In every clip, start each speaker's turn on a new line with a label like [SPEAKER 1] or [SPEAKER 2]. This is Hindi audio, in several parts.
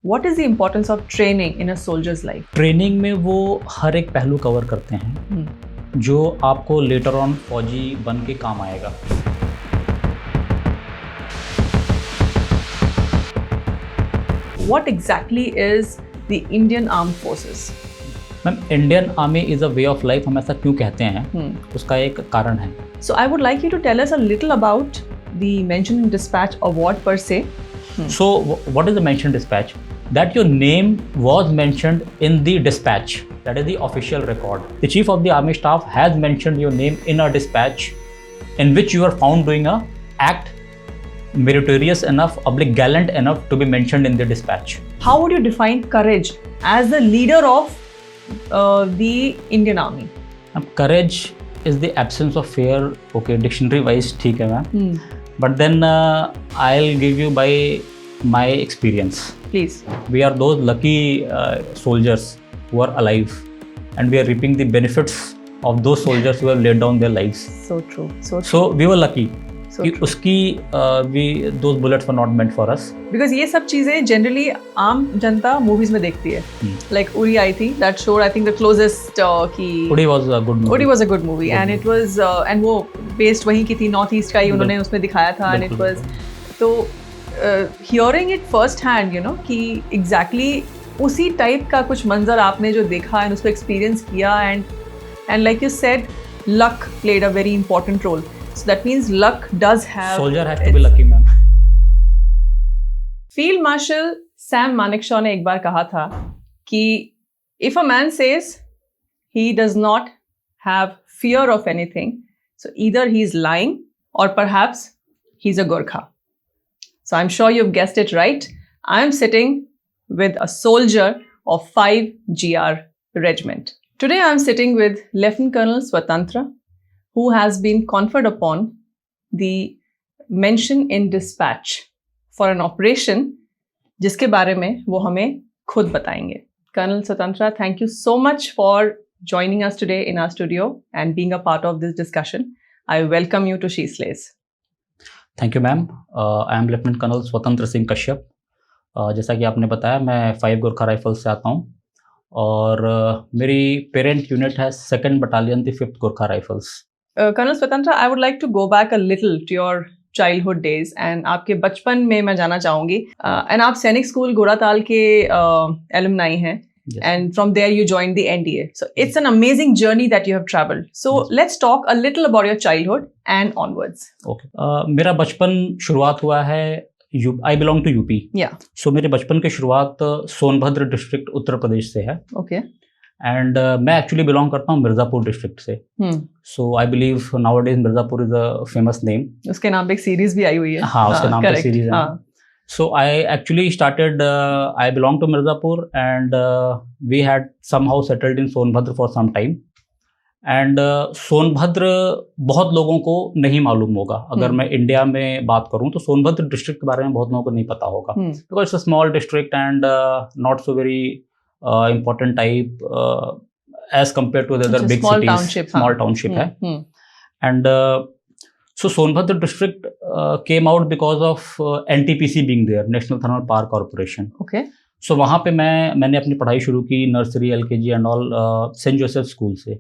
[SPEAKER 1] What is the importance of training in a soldier's life?
[SPEAKER 2] Training में वो हर एक पहलू कवर करते हैं जो आपको लेटर ऑन फौजी बन के काम आएगा।
[SPEAKER 1] What exactly is the Indian Armed Forces?
[SPEAKER 2] Ma'am, Indian army is a way of life, हम ऐसा क्यों कहते हैं उसका एक कारण है।
[SPEAKER 1] So I would like you to tell us a little about the mention in dispatch award per se.
[SPEAKER 2] So what is the mention dispatch? That your name was mentioned in the dispatch, that is the official record. The chief of the army staff has mentioned your name in a dispatch in which you are found doing a act meritorious enough, gallant enough to be mentioned in the dispatch.
[SPEAKER 1] How would you define courage as the leader of the Indian Army?
[SPEAKER 2] Courage is the absence of fear. Okay, dictionary wise ठीक है ma'am. But then I'll give you by my experience.
[SPEAKER 1] Please.
[SPEAKER 2] We are those lucky soldiers who are alive, and we are reaping the benefits of those soldiers who have laid down their lives.
[SPEAKER 1] So true.
[SPEAKER 2] So we were lucky.
[SPEAKER 1] So
[SPEAKER 2] कि उसकी those bullets were not meant for us.
[SPEAKER 1] Because ये सब चीज़ें generally आम जनता movies में देखती है. Like Uri आई थी, that showed I think the closest कि
[SPEAKER 2] Uri was a good movie.
[SPEAKER 1] Uri was a good movie and it was and वो based वहीं की थी, North East का ही उन्होंने उसमें दिखाया था and it was तो hearing it first hand, you know, कि exactly उसी type का कुछ मंजर आपने जो देखा and उसको experience किया and like you said, luck played a very important role. So that means luck does have.
[SPEAKER 2] Soldier has to be lucky, ma'am.
[SPEAKER 1] Field Marshal Sam Manekshaw ने एक बार कहा था कि if a man says he does not have fear of anything, so either he's lying or perhaps he's a Gorkha. So I'm sure you've guessed it right. I'm sitting with a soldier of 5 GR Regiment. Today I'm sitting with Lieutenant Colonel Swatantra, who has been conferred upon the mention in dispatch for an operation जिसके बारे में वो हमें खुद बताएंगे. Colonel Swatantra, thank you so much for joining us today in our studio and being a part of this discussion. I welcome you to She Slays.
[SPEAKER 2] Thank you, ma'am. I am Lieutenant Colonel Swatantra Singh Kashyap. जैसा कि आपने बताया, मैं 5 गोरखा राइफल्स से आता हूँ और मेरी पेरेंट यूनिट है 2nd battalion the 5th Gorkha rifles.
[SPEAKER 1] Colonel Swatantra, I would like to go back a little to your childhood days and आपके बचपन में मैं जाना चाहूँगी. And आप सैनिक स्कूल घोड़ाताल के alumni हैं. Yes. And from there you joined the NDA. So it's an amazing journey that you have traveled. So yes. Let's talk a little about your childhood and onwards.
[SPEAKER 2] Okay. मेरा बचपन शुरुआत हुआ है I belong to UP.
[SPEAKER 1] Yeah.
[SPEAKER 2] So मेरे बचपन की शुरुआत सोनभद्र डिस्ट्रिक्ट उत्तर प्रदेश से है.
[SPEAKER 1] Okay.
[SPEAKER 2] एंड मैं एक्चुअली बिलोंग करता हूँ मिर्ज़ापुर डिस्ट्रिक्ट से. So I believe nowadays Mirzapur is a famous name.
[SPEAKER 1] उसके नाम पे एक सीरीज भी आई हुई है.
[SPEAKER 2] हाँ, उसके नाम पे सीरीज है. So I actually started, I belong to Mirzapur and we had somehow settled in Sonbhadra for some time. And Sonbhadra बहुत लोगों को नहीं मालूम होगा. अगर मैं इंडिया में बात करूँ तो सोनभद्र डिस्ट्रिक्ट के बारे में बहुत लोगों को नहीं पता होगा, because it's a small district and not so very important type as compared to the other big
[SPEAKER 1] small
[SPEAKER 2] cities.
[SPEAKER 1] Township,
[SPEAKER 2] small township hai. And so Sonbhadra district came out because of NTPC being there, National Thermal Power Corporation.
[SPEAKER 1] Okay.
[SPEAKER 2] So वहाँ पे मैंने अपनी पढ़ाई शुरू की nursery LKG and all St. Joseph School से.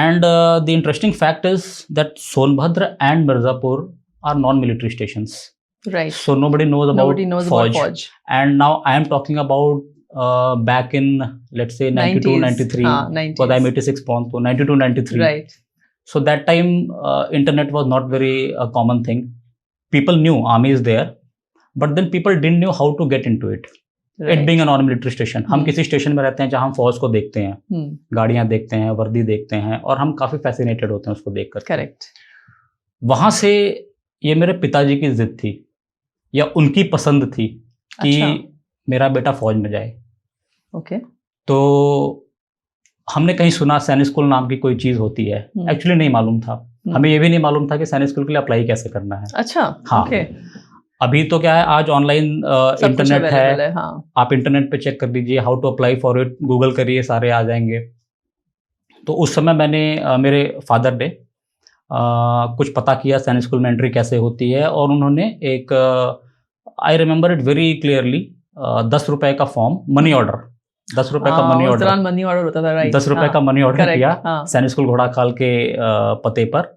[SPEAKER 2] And the interesting fact is that Sonbhadra and Mirzapur are non-military stations.
[SPEAKER 1] Right.
[SPEAKER 2] So nobody knows about Fauj. And now I am talking about back in, let's say, 92, 93, because I'm 86 born, so 92, 93.
[SPEAKER 1] Right.
[SPEAKER 2] So that time, internet was not very common thing. People knew army is there, but then people didn't know how to get into it. Right. It being a non-military station. हम किसी स्टेशन में रहते हैं जहाँ हम फौज को देखते हैं, गाड़ियाँ देखते हैं, वर्दी देखते हैं और हम काफ़ी फैसिनेटेड होते हैं उसको देख कर.
[SPEAKER 1] Correct.
[SPEAKER 2] वहाँ से ये मेरे पिताजी की जिद थी या उनकी पसंद थी कि मेरा बेटा फौज में जाए.
[SPEAKER 1] ओके.
[SPEAKER 2] तो हमने कहीं सुना सैनिक स्कूल नाम की कोई चीज़ होती है. एक्चुअली नहीं मालूम था. हमें ये भी नहीं मालूम था कि सैनिक स्कूल के लिए अप्लाई कैसे करना है.
[SPEAKER 1] अच्छा.
[SPEAKER 2] हाँ.
[SPEAKER 1] okay.
[SPEAKER 2] अभी तो क्या है, आज ऑनलाइन इंटरनेट है.
[SPEAKER 1] हाँ.
[SPEAKER 2] आप इंटरनेट पे चेक कर दीजिए, how to apply for it, Google करिए, सारे आ जाएंगे. तो उस समय मैंने मेरे फादर ने कुछ पता किया सैनिक स्कूल में एंट्री कैसे होती है और उन्होंने एक I remember it very clearly 10 रुपए का फॉर्म, मनी ऑर्डर, 10 रुपए का मनी
[SPEAKER 1] उस
[SPEAKER 2] ऑर्डर,
[SPEAKER 1] दौरान मनी ऑर्डर होता था, राइट?
[SPEAKER 2] 10 रुपए का मनी ऑर्डर
[SPEAKER 1] correct,
[SPEAKER 2] किया
[SPEAKER 1] हाँ।
[SPEAKER 2] सैनिक स्कूल घोड़ाखाल के पते पर,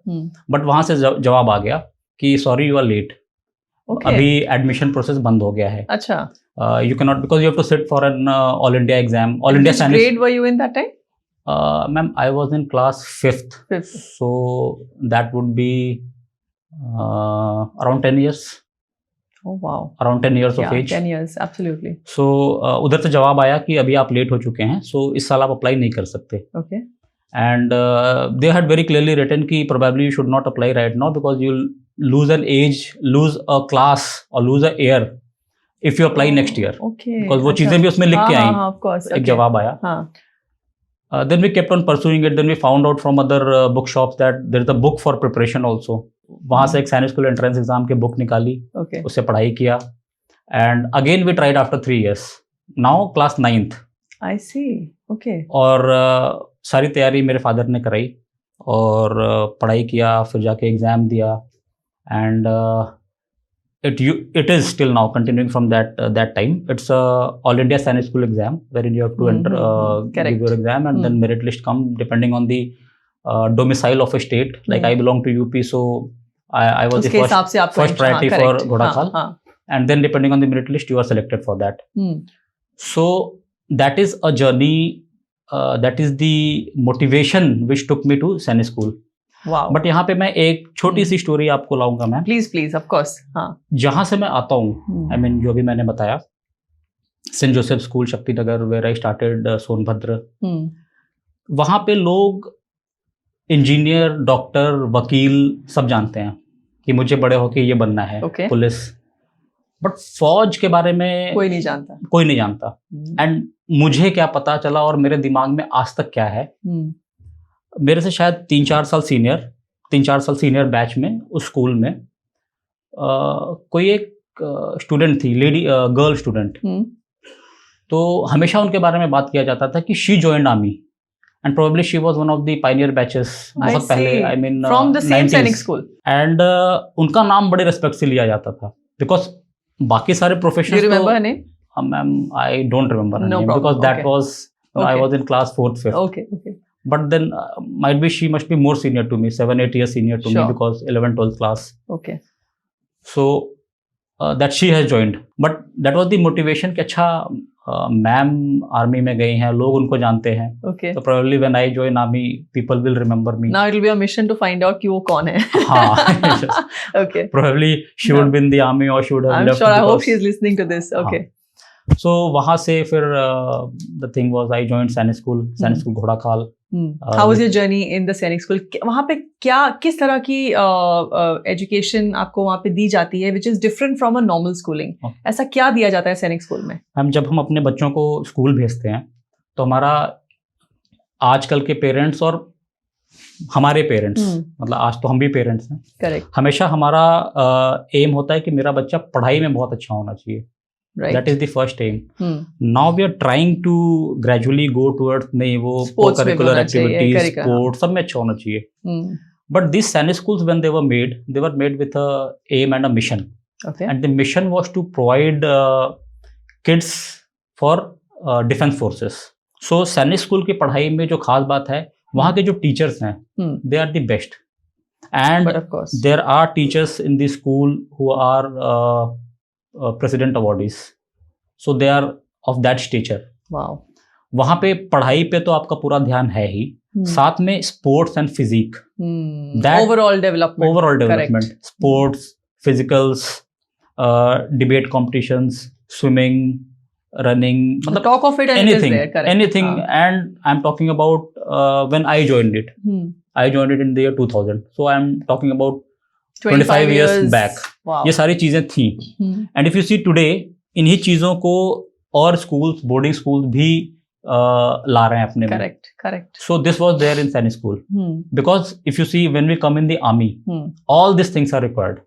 [SPEAKER 2] बट वहां से जवाब आ गया कि sorry you are late,
[SPEAKER 1] Okay.
[SPEAKER 2] अभी एडमिशन प्रोसेस बंद हो गया है,
[SPEAKER 1] अच्छा।
[SPEAKER 2] you cannot because you have to sit for an all India exam, all India
[SPEAKER 1] Which
[SPEAKER 2] Spanish.
[SPEAKER 1] grade were you in that time?
[SPEAKER 2] Ma'am, I was in class 5th,
[SPEAKER 1] Fifth.
[SPEAKER 2] so that would be around 10 years,
[SPEAKER 1] Oh wow.
[SPEAKER 2] around 10 years of
[SPEAKER 1] Yeah,
[SPEAKER 2] age.
[SPEAKER 1] 10 years, absolutely.
[SPEAKER 2] So उधर से जवाब आया कि अभी आप लेट हो चुके हैं, so इस साल आप अप्लाई नहीं कर सकते.
[SPEAKER 1] Okay.
[SPEAKER 2] And they had very clearly written कि probably you should not apply right now because you'll lose an age, lose a class or lose a year if you apply next year.
[SPEAKER 1] Okay.
[SPEAKER 2] Because वो
[SPEAKER 1] अच्छा।
[SPEAKER 2] चीजें भी उसमें लिख के आई,
[SPEAKER 1] हाँ, of course.
[SPEAKER 2] एक
[SPEAKER 1] Okay.
[SPEAKER 2] जवाब आया.
[SPEAKER 1] हाँ.
[SPEAKER 2] Then we kept on pursuing it. Then we found out from other bookshops that there is a book for preparation also. वहाँ से एक सैनिक स्कूल एंट्रेंस एग्जाम की बुक निकाली,
[SPEAKER 1] Okay.
[SPEAKER 2] उससे पढ़ाई किया, and again we tried after 3 years. Now class 9th.
[SPEAKER 1] I see. Okay.
[SPEAKER 2] और सारी तैयारी मेरे फादर ने कराई और पढ़ाई किया, फिर जाके एग्जाम दिया, and it is still now continuing from that time. It's a all India Science School exam wherein you have to enter
[SPEAKER 1] Correct.
[SPEAKER 2] give your exam, and then merit list come depending on the domicile of a state. Like I belong to UP, so I was
[SPEAKER 1] उसके
[SPEAKER 2] the
[SPEAKER 1] हिसाब से आपको
[SPEAKER 2] first priority for
[SPEAKER 1] correct.
[SPEAKER 2] Ghorakhal,
[SPEAKER 1] हाँ.
[SPEAKER 2] and then depending on the merit list you are selected for that. So that is a journey, that is the motivation which took me to Sainik School.
[SPEAKER 1] Wow.
[SPEAKER 2] But यहाँ पे मैं एक छोटी सी स्टोरी आपको लाऊंगा मैम,
[SPEAKER 1] Please, of course. हाँ.
[SPEAKER 2] जहाँ से मैं आता हूँ. आई मीन जो भी मैंने बताया, Saint Joseph school Shaktinagar where I started Sonbhadra, वहाँ पे लोग इंजीनियर, डॉक्टर, वकील सब जानते हैं कि मुझे बड़े होके ये बनना है,
[SPEAKER 1] Okay.
[SPEAKER 2] पुलिस, बट फौज के बारे में
[SPEAKER 1] कोई नहीं जानता.
[SPEAKER 2] कोई नहीं जानता. एंड मुझे क्या पता चला और मेरे दिमाग में आज तक क्या है, मेरे से शायद 3-4 साल सीनियर बैच में उस स्कूल में कोई एक स्टूडेंट थी, लेडी गर्ल स्टूडेंट, तो हमेशा उनके बारे में बात किया जाता था कि she joined army and probably she was one of the Pioneer batches, बहुत पहले, I mean
[SPEAKER 1] from the same सैनिक स्कूल,
[SPEAKER 2] एंड उनका नाम बड़े रिस्पेक्ट से लिया जाता था बिकॉज बाकी सारे professionals, ma'am I don't remember because that was I was in class 4th 5th.
[SPEAKER 1] Okay.
[SPEAKER 2] But then might be she must be more senior to me, 7-8 years senior to me, because 11th 12th class.
[SPEAKER 1] Okay.
[SPEAKER 2] So that she has joined, but that was the motivation कि अच्छा मैम आर्मी में गई हैं, लोग उनको जानते हैं.
[SPEAKER 1] Okay.
[SPEAKER 2] So probably when I join army, people will remember me.
[SPEAKER 1] Now it will be a mission to find out कि वो कौन है.
[SPEAKER 2] हाँ.
[SPEAKER 1] Okay.
[SPEAKER 2] Probably she would be in the army or she would have
[SPEAKER 1] I'm
[SPEAKER 2] left.
[SPEAKER 1] sure. I hope she is listening to this. Okay.
[SPEAKER 2] So वहाँ से फिर the thing was I joined सैनिक school Ghorakhal.
[SPEAKER 1] How was your journey in the सैनिक स्कूल? वहाँ पे किस तरह की एजुकेशन आपको वहाँ पे दी जाती है, which is different from a normal schooling? ऐसा क्या दिया जाता है सैनिक स्कूल में?
[SPEAKER 2] जब हम अपने बच्चों को स्कूल भेजते हैं तो हमारा आजकल के पेरेंट्स और हमारे पेरेंट्स, मतलब आज तो हम भी पेरेंट्स हैं,
[SPEAKER 1] करेक्ट,
[SPEAKER 2] हमेशा हमारा एम होता है कि मेरा बच्चा पढ़ाई में बहुत अच्छा होना चाहिए. That is the first aim. Now we are trying to gradually go towards नहीं वो co-curricular activities, sports, सब में अच्छा होना चाहिए. But these Sainik schools when they were made with a aim and a mission.
[SPEAKER 1] Okay.
[SPEAKER 2] And the mission was to provide kids for defense forces. So Sainik school की पढ़ाई में जो खास बात है, वहाँ के जो टीचर्स हैं, they are the best. And
[SPEAKER 1] but of course
[SPEAKER 2] there are teachers in the school who are president awardees, so they are of that stature.
[SPEAKER 1] Wow.
[SPEAKER 2] वहाँ पे पढ़ाई पे तो आपका पूरा ध्यान है ही, साथ में sports and physique,
[SPEAKER 1] overall development,
[SPEAKER 2] sports, physicals, debate competitions, swimming, running, मतलब
[SPEAKER 1] talk of it and
[SPEAKER 2] anything,
[SPEAKER 1] it is there, correct.
[SPEAKER 2] anything. And I'm talking about when I joined it. I joined it in the year 2000, so I'm talking about 25 years back.
[SPEAKER 1] Wow.
[SPEAKER 2] ये सारी चीजें थी. And if you see today, इन्हीं चीजों को और स्कूल्स, बोर्डिंग स्कूल्स भी ला रहे हैं अपने में.
[SPEAKER 1] Correct.
[SPEAKER 2] So this was there in Sainik school, because if you see when we come in the army, all this things are required.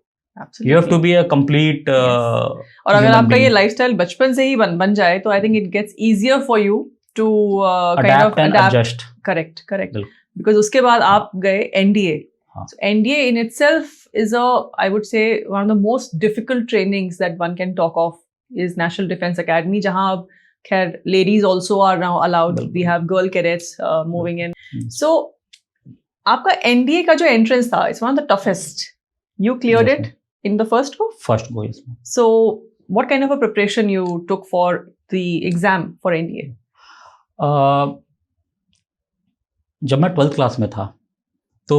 [SPEAKER 2] You have to be a complete.
[SPEAKER 1] और अगर आपका ये लाइफस्टाइल बचपन से ही बन जाए तो I think it gets easier for you to kind of adapt. Correct. Because उसके बाद आप गए NDA. So NDA in itself is I would say, one of the most difficult trainings that one can talk of is National Defense Academy, जहाँ अब खैर ladies also are now allowed.
[SPEAKER 2] बिल्कुल।
[SPEAKER 1] We have girl cadets moving in.
[SPEAKER 2] Hmm.
[SPEAKER 1] So आपका NDA का जो entrance था, it's one of the toughest. You cleared
[SPEAKER 2] Yes,
[SPEAKER 1] it in the first go.
[SPEAKER 2] First go, yes, ma'am.
[SPEAKER 1] So what kind of a preparation you took for the exam for NDA?
[SPEAKER 2] जब मैं 12th क्लास में था तो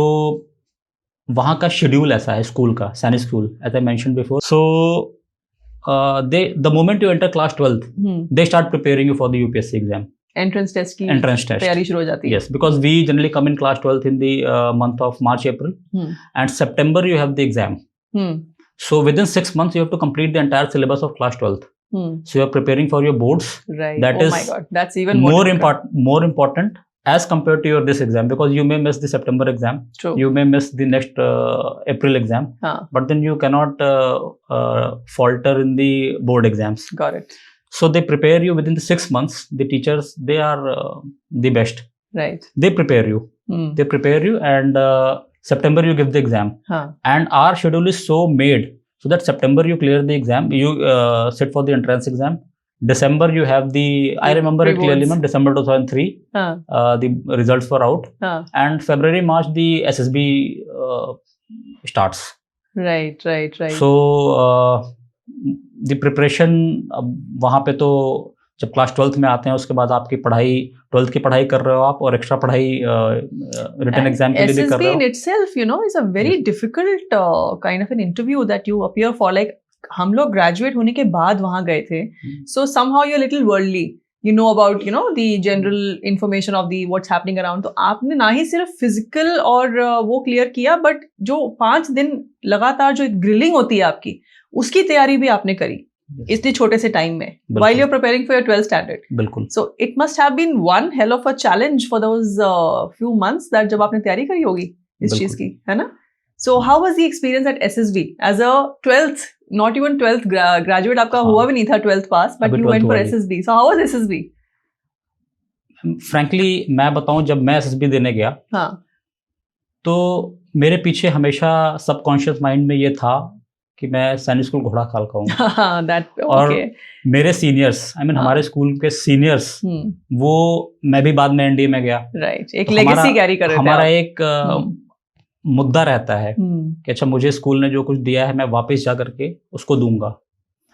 [SPEAKER 2] वहाँ का शेड्यूल ऐसा है स्कूल का, Sainik school, as I mention before. So the moment you enter class 12th they start preparing you for the UPSC exam.
[SPEAKER 1] Entrance test की
[SPEAKER 2] एंट्रेंस टेस्ट.
[SPEAKER 1] तैयारी शुरू हो जाती है.
[SPEAKER 2] Yes, because we generally come in class 12th in the month of March, April, and September you have the exam. So within 6 months you have to complete the entire syllabus of class 12th. So you are preparing for your boards.
[SPEAKER 1] Right.
[SPEAKER 2] That
[SPEAKER 1] oh
[SPEAKER 2] is
[SPEAKER 1] my God, that's even
[SPEAKER 2] more
[SPEAKER 1] difficult.
[SPEAKER 2] important as compared to your this exam, because you may miss the September exam.
[SPEAKER 1] True.
[SPEAKER 2] You may miss the next April exam. But then you cannot falter in the board exams.
[SPEAKER 1] Got it.
[SPEAKER 2] So they prepare you within the 6 months. The teachers, they are the best.
[SPEAKER 1] Right.
[SPEAKER 2] They prepare you. They prepare you, and September you give the exam. And our schedule is so made so that September you clear the exam. You sit for the entrance exam. December you have the, I remember it clearly, ma'am, December 2003, the results were out. And February, March, the SSB starts.
[SPEAKER 1] Right.
[SPEAKER 2] So the preparation, वहाँ पे तो जब क्लास 12th में आते हैं उसके बाद आपकी पढ़ाई, 12th की पढ़ाई कर रहे हो आप, और एक्स्ट्रा पढ़ाई रिटन एग्जाम के लिए भी कर रहे हो.
[SPEAKER 1] SSB in itself, you know, is a very difficult kind of an interview that you appear for. Like हम लोग ग्रेजुएट होने के बाद वहां गए थे, so somehow you're little worldly, you know about, you know, the general information of the what's happening around. तो आपने ना ही सिर्फ फिजिकल और वो क्लियर किया, बट जो 5 दिन लगातार जो ग्रिलिंग होती है आपकी, उसकी तैयारी भी आपने करी इतने छोटे से टाइम में, while you're preparing for your 12th standard.
[SPEAKER 2] बिल्कुल.
[SPEAKER 1] So it must have been one hell of a challenge for those few months that जब आपने तैयारी करी होगी इस चीज की, है ना? So how was the experience at SSB as a 12th, not even 12th graduate, आपका हुआ भी नहीं था 12th pass, but you went for SSB. So how was SSB?
[SPEAKER 2] Frankly मैं बताऊं, जब मैं SSB देने गया, तो मेरे पीछे हमेशा सबकॉन्शियस माइंड में ये था कि मैं सैनिक स्कूल घोड़ा खाल का हूँ. और मेरे सीनियर्स, हमारे स्कूल के सीनियर्स, वो, मैं भी बाद में एनडीए में गया. राइट. एक लेगेसी कैरी कर रहे थे. हमारा एक मुद्दा रहता है कि अच्छा, मुझे स्कूल ने जो कुछ दिया है मैं वापस जा करके उसको दूंगा.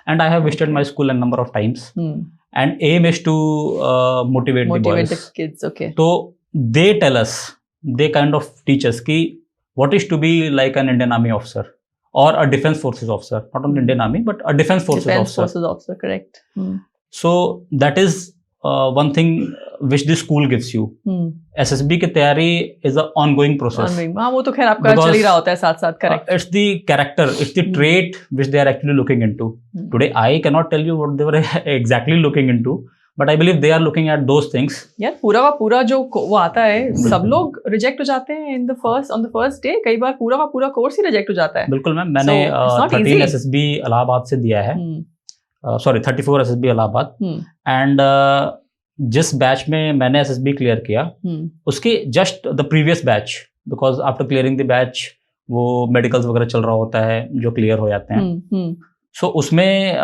[SPEAKER 2] And I have visited my school an number of times, and aim is to motivate the boys. तो they tell us, they kind of teachers कि what is to be like an Indian army officer or a defense forces officer, not only Indian Army but a defense forces officer. Correct. So that is one thing which the school gives you. SSB की तैयारी is a ongoing process. हाँ, वो तो खैर आपका चल ही रहा होता है साथ-साथ. Correct. It's the character, it's the trait which they are actually looking into. Today I cannot tell you what they were exactly looking into, but I believe they are looking at those things. यार पूरा का पूरा जो वो आता है, सब लोग रिजेक्ट हो जाते हैं on the first day. कई बार पूरा का पूरा कोर्स ही रिजेक्ट हो जाता है. बिल्कुल मैम, मैंने 13 SSB इलाहाबाद से दिया है, सॉरी 34 SSB इलाहाबाद, एंड जिस बैच में मैंने SSB क्लियर किया, उसके just the previous batch, because after clearing the batch वो मेडिकल्स वगैरह चल रहा होता है जो क्लियर हो जाते हैं. So उसमें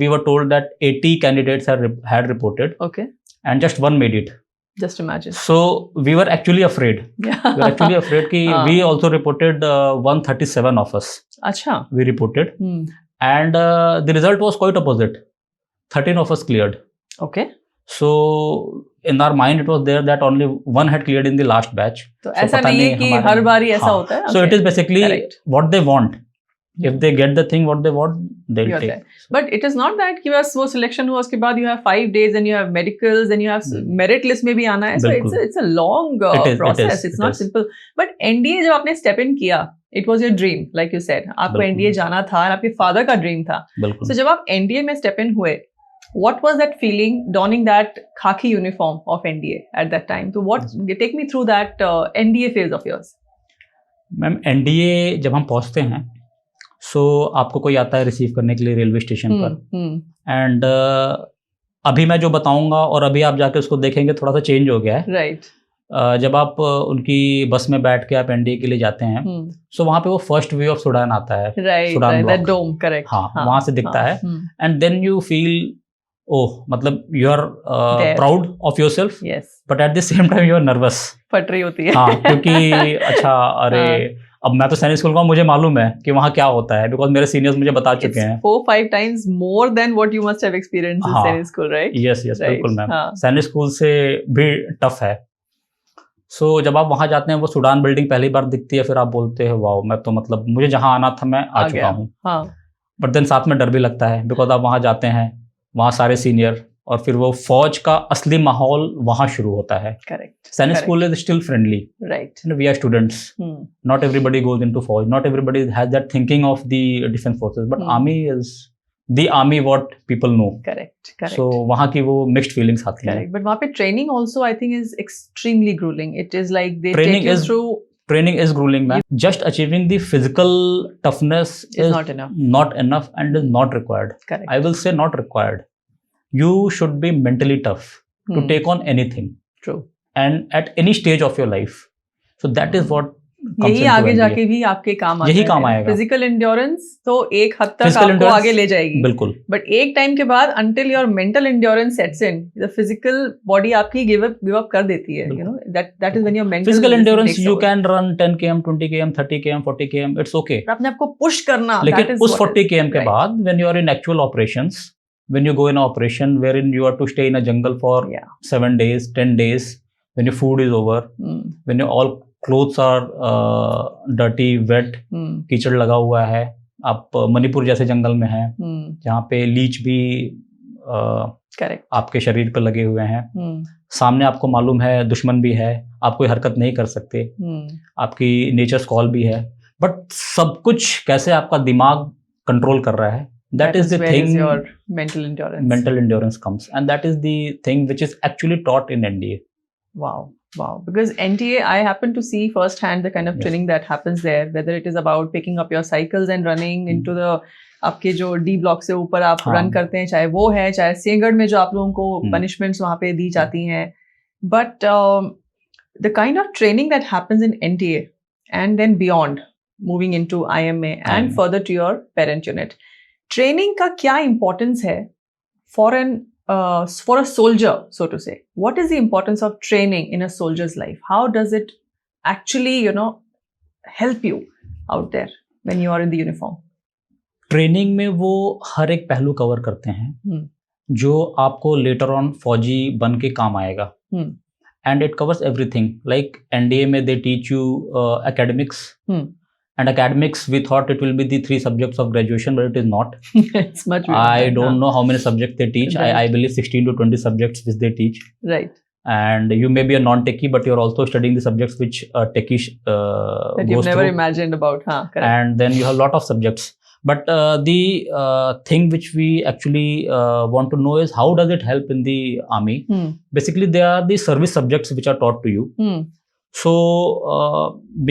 [SPEAKER 2] we were told that 80 candidates had reported. Okay. And just one made it. Just imagine. So we were actually afraid. Yeah. We were actually afraid कि we also reported 137 of us. अच्छा. We reported. And the result was quite opposite. 13 of us cleared. Okay. So in our mind it was there that only one had cleared in the last batch. तो ऐसा नहीं है कि हर बार ही ऐसा होता है. So it is basically what they want. If they get the thing what they want, they'll take. There. But it is not that कि बस वो selection हुआ उसके बाद you have 5 days and you have medicals and you have merit list में भी आना है. So it's a long process. It's not simple. But NDA जब आपने step in किया, it was your dream, like you said. आपको NDA जाना था और आपके father का dream था. So जब आप NDA में step in हुए, what was that feeling donning that khaki uniform of NDA at that time? So take me through that NDA phase of yours. Ma'am, NDA जब हम पहुँचते हैं, सो आपको कोई आता है रिसीव करने के लिए रेलवे स्टेशन पर, एंड अभी मैं जो बताऊंगा और अभी आप जाके उसको देखेंगे थोड़ा सा चेंज हो गया है. राइट. जब आप उनकी बस में बैठ के आप एनडीए के लिए जाते हैं, सो वहाँ पे वो फर्स्ट वे ऑफ सुडान आता है, सुडान ब्लॉक,
[SPEAKER 1] डोम, करेक्ट,
[SPEAKER 2] हाँ वहाँ से दिखता है, and then you feel oh, मतलब you are proud of yourself, but at the same time you are nervous,
[SPEAKER 1] फट रही होती है,
[SPEAKER 2] हाँ, क्योंकि अच्छा अरे अब मैं तो सैनिक स्कूल का, मुझे मालूम है कि वहाँ क्या होता है, बिकॉज मेरे सीनियर्स मुझे बता चुके हैं
[SPEAKER 1] 4-5 times more than what you must have experienced in सैनिक स्कूल, राइट?
[SPEAKER 2] यस बिल्कुल मैम, सैनिक स्कूल से भी टफ है। सो जब आप वहाँ जाते हैं, वो सुडान बिल्डिंग पहली बार दिखती है, फिर आप बोलते हैं वाओ, मैं तो मतलब मुझे जहाँ आना था मैं आ चुका हूँ, बट देन साथ में डर भी लगता है, बिकॉज आप वहाँ जाते हैं, वहाँ सारे सीनियर, और फिर वो फौज का असली माहौल वहाँ शुरू होता है।
[SPEAKER 1] Correct,
[SPEAKER 2] Sainik school is still friendly,
[SPEAKER 1] right,
[SPEAKER 2] we are students, not everybody goes into फौज, not everybody has that thinking of the defence forces, but army is the army what people know.
[SPEAKER 1] Correct.
[SPEAKER 2] So वहाँ की वो mixed feelings आती हैं.
[SPEAKER 1] But वहाँ पे training also I think is extremely grueling. It is like they take you through.
[SPEAKER 2] Training is grueling, man. Just achieving the physical toughness is
[SPEAKER 1] not enough.
[SPEAKER 2] Not enough and is not required.
[SPEAKER 1] Correct.
[SPEAKER 2] I will say not required. You should be mentally tough to take on anything.
[SPEAKER 1] True.
[SPEAKER 2] And at any stage of your life. So that is what
[SPEAKER 1] यही आगे जाके भी आपके काम आता है,
[SPEAKER 2] यही काम आएगा।
[SPEAKER 1] फिजिकल एंड्योरेंस तो एक हद तक आपको आगे ले जाएगी,
[SPEAKER 2] बिल्कुल,
[SPEAKER 1] बट एक टाइम के बाद until your mental endurance sets in, the physical body आपकी give up कर देती है, you know, that is when your mental
[SPEAKER 2] physical endurance you can run 10 km 20 km 30 km 40 km, it's okay,
[SPEAKER 1] अपने आप को पुश करना,
[SPEAKER 2] लेकिन उस 40 km के बाद when you are in actual operations, when you go in operation wherein you are to stay in a jungle for 7 days 10 days, when your food is over, when your all clothes are dirty wet, कीचड़ लगा हुआ है, आप मणिपुर जैसे जंगल में हैं, जहाँ पे लीच भी आपके शरीर पर लगे हुए हैं, सामने आपको मालूम है दुश्मन भी है, आप कोई हरकत नहीं कर सकते, आपकी नेचर कॉल भी है, बट सब कुछ कैसे आपका दिमाग कंट्रोल कर रहा है, that is the thing,
[SPEAKER 1] your mental endurance
[SPEAKER 2] comes, and that is the thing which is actually taught in NDA.
[SPEAKER 1] Wow, because NTA, I happen to see firsthand the kind of training that happens there, whether it is about picking up your cycles and running into the आपके जो D block से ऊपर आप रन करते हैं, चाहे वो है, चाहे सिंहगढ़ में जो आप लोगों को punishments वहाँ पे दी जाती हैं, but the kind of training that happens in NTA and then beyond, moving into IMA and further to your parent unit, training का क्या importance है for a soldier, so to say? What is the importance of training in a soldier's life? How does it actually, you know, help you out there when you are in the uniform?
[SPEAKER 2] Training में वो हर एक पहलू कवर करते हैं जो आपको लेटर ऑन फौजी बन के काम आएगा, and it covers everything, like NDA में they teach you academics, and academics we thought it will be the 3 subjects of graduation, but it is not.
[SPEAKER 1] It's much more.
[SPEAKER 2] I don't know how many subjects they teach. I believe 16 to 20 subjects which they teach,
[SPEAKER 1] right?
[SPEAKER 2] And you may be a non-techie, but you're also studying the subjects which techie
[SPEAKER 1] that you've never imagined about, correct.
[SPEAKER 2] And then you have a lot of subjects, but the thing which we actually want to know is how does it help in the army. Basically they are the service subjects which are taught to you. So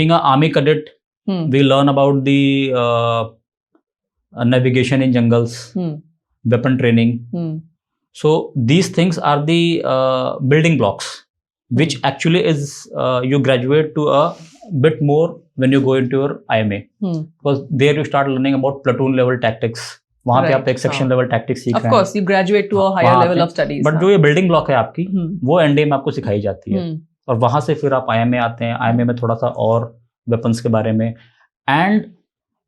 [SPEAKER 2] being an army cadet, we learn about the navigation in jungles, weapon training. So these things are the building blocks, which actually is you graduate to a bit more when you go into your IMA, because there you start learning about platoon level tactics. वहाँ पे आप एक सेक्शन लेवल टैक्टिक्स सीख रहे हैं.
[SPEAKER 1] Of course, you graduate to a higher level of studies.
[SPEAKER 2] But जो ये बिल्डिंग ब्लॉक है आपकी, वो एनडीए में आपको सिखाई जाती है, और वहाँ से फिर आप IMA आते हैं. IMA में थोड़ा सा और वेपन्स के बारे में, एंड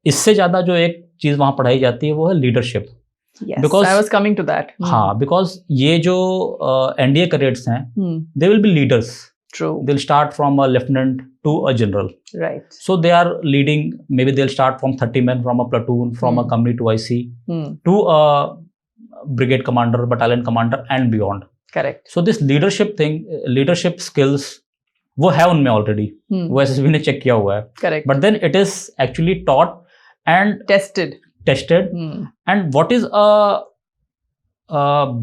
[SPEAKER 2] इससे ज्यादा जो एक चीज वहां पढ़ाई जाती है वो है leadership.
[SPEAKER 1] Because I was coming to that.
[SPEAKER 2] हाँ, बिकॉज ये जो एनडीए कैडेट्स हैं, they will be leaders.
[SPEAKER 1] True.
[SPEAKER 2] They'll start from a lieutenant to a general.
[SPEAKER 1] Right.
[SPEAKER 2] So they are leading. Maybe they'll start from 30 men from a platoon, from a company to IC, to a brigade commander, battalion commander, and beyond.
[SPEAKER 1] Correct.
[SPEAKER 2] So this leadership thing, leadership skills, वो है उनमें ऑलरेडी, वो एसएसबी ने चेक किया हुआ है.
[SPEAKER 1] Correct.
[SPEAKER 2] But then it is actually taught and tested, and what is a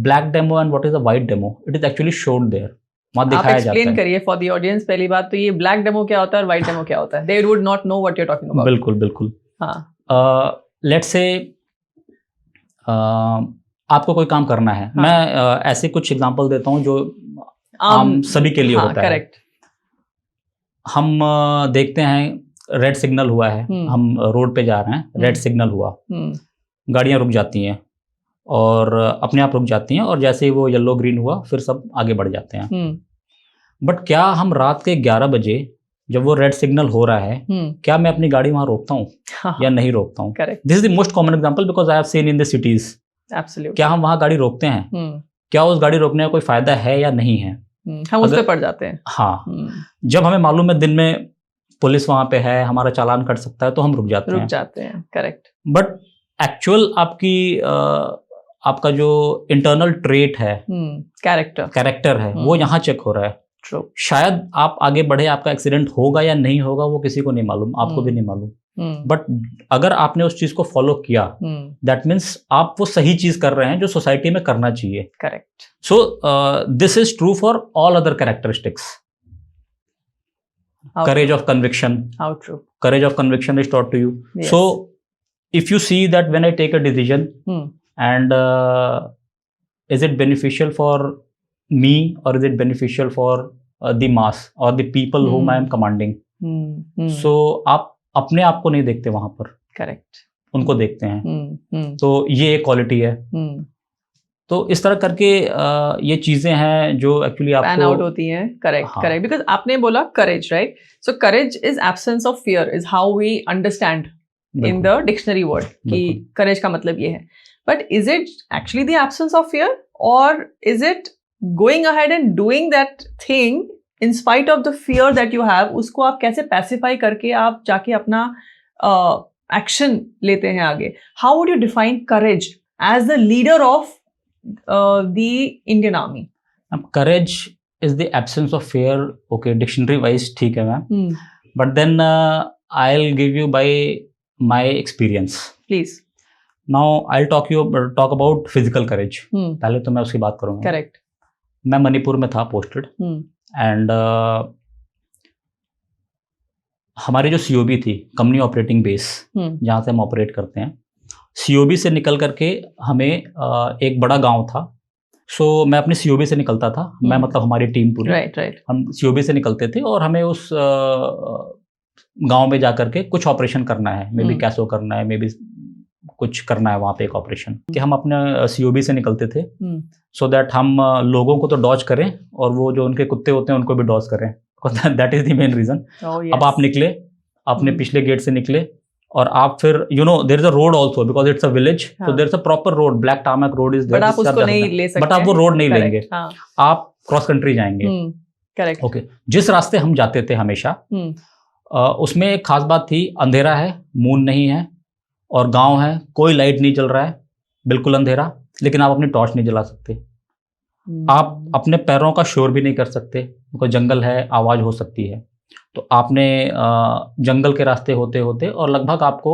[SPEAKER 2] black demo and what is a white demo, it is actually showed there. वहाँ दिखाया जाता है.
[SPEAKER 1] एक्सप्लेन करिए फॉर द ऑडियंस. पहली बात तो ये ब्लैक डेमो क्या होता है और वाइट डेमो क्या होता है? They would not know what you are talking about.
[SPEAKER 2] बिल्कुल बिल्कुल.
[SPEAKER 1] हाँ,
[SPEAKER 2] लेट्स से आपको कोई काम करना है. मैं ऐसे कुछ एग्जांपल देता हूँ जो आम सभी के लिए होता है.
[SPEAKER 1] करेक्ट.
[SPEAKER 2] हम देखते हैं रेड सिग्नल हुआ है, हम रोड पे जा रहे हैं, रेड सिग्नल हुआ, गाड़ियां रुक जाती हैं और अपने आप रुक जाती हैं, और जैसे ही वो येलो ग्रीन हुआ फिर सब आगे बढ़ जाते हैं। बट क्या हम रात के 11 बजे जब वो रेड सिग्नल हो रहा है, क्या मैं अपनी गाड़ी वहां रोकता हूँ या नहीं रोकता हूँ? This is the most common example because I have seen in the cities. क्या हम वहां गाड़ी रोकते हैं? क्या उस गाड़ी रोकने का कोई फायदा है या नहीं है?
[SPEAKER 1] हम उस पे पड़ जाते हैं।
[SPEAKER 2] हाँ, जब हमें मालूम है दिन में पुलिस वहां पे है, हमारा चालान कट सकता है, तो हम रुक जाते हैं।
[SPEAKER 1] करेक्ट।
[SPEAKER 2] बट एक्चुअल आपका जो इंटरनल ट्रेट है, कैरेक्टर है, वो यहाँ चेक हो रहा है।
[SPEAKER 1] True.
[SPEAKER 2] शायद आप आगे बढ़े, आपका एक्सीडेंट होगा या नहीं होगा वो किसी को नहीं मालूम, आपको भी नहीं मालूम, बट अगर आपने उस चीज को फॉलो किया, दैट मीन्स आप वो सही चीज कर रहे हैं जो सोसाइटी में करना चाहिए।
[SPEAKER 1] Correct.
[SPEAKER 2] So this is true for all other characteristics. Courage of conviction.
[SPEAKER 1] How true.
[SPEAKER 2] Courage of conviction is taught to you.
[SPEAKER 1] Yes.
[SPEAKER 2] So if you see that when I take a decision and is it beneficial for me or is it beneficial for the mass or the people whom I am commanding? So आप अपने आप को नहीं देखते वहां पर,
[SPEAKER 1] करेक्ट,
[SPEAKER 2] उनको देखते हैं। तो ये एक क्वालिटी है। तो इस तरह करके ये चीजें हैं जो एक्चुअली आपको
[SPEAKER 1] पैन आउट होती हैं। Correct, correct. बिकॉज आपने बोला courage, right? So courage is absence of fear, is how we understand in the dictionary word कि करेज का मतलब ये है। But is it actually the absence of fear और is it going ahead and doing that thing in spite of the fear that you have? उसको आप कैसे पैसिफाई करके आप जाके अपना एक्शन लेते हैं आगे? How would you define courage as the leader of the Indian Army?
[SPEAKER 2] Courage is the absence of fear. Okay, dictionary wise ठीक है ma'am, but then I'll give you by my experience.
[SPEAKER 1] Please.
[SPEAKER 2] Now I'll talk about physical courage. पहले तो मैं उसकी बात करूँगा।
[SPEAKER 1] Correct.
[SPEAKER 2] मैं मणिपुर में था पोस्टेड, एंड हमारी जो COB थी, कंपनी ऑपरेटिंग बेस, जहाँ से हम ऑपरेट करते हैं, COB से निकल करके हमें एक बड़ा गांव था। सो मैं अपनी COB से निकलता था, मैं मतलब हमारी टीम पूरी,
[SPEAKER 1] राइट,
[SPEAKER 2] हम COB से निकलते थे और हमें उस गांव में जाकर के कुछ ऑपरेशन करना है, मे बी कैसो करना है, मे बी कुछ करना है वहाँ पे एक ऑपरेशन, कि हम अपने COB से निकलते थे सो दैट हम लोगों को तो डॉज करें और वो जो उनके कुत्ते होते हैं उनको भी डॉज करें, that is the main reason. अब आप निकले, आपने पिछले गेट से निकले और आप फिर there is a road also because it's a village, so there is a proper road, black tarmac road is there,
[SPEAKER 1] but आप उसको नहीं ले सकते,
[SPEAKER 2] बट आप वो रोड नहीं लेंगे, आप क्रॉस कंट्री जाएंगे।
[SPEAKER 1] करेक्ट।
[SPEAKER 2] ओके, जिस रास्ते हम जाते थे हमेशा, उसमें एक खास बात थी, अंधेरा है, मून नहीं है और गांव है, कोई लाइट नहीं चल रहा है, बिल्कुल अंधेरा, लेकिन आप अपनी टॉर्च नहीं जला सकते, आप अपने पैरों का शोर भी नहीं कर सकते, क्योंकि जंगल है, आवाज हो सकती है। तो आपने जंगल के रास्ते होते होते और लगभग आपको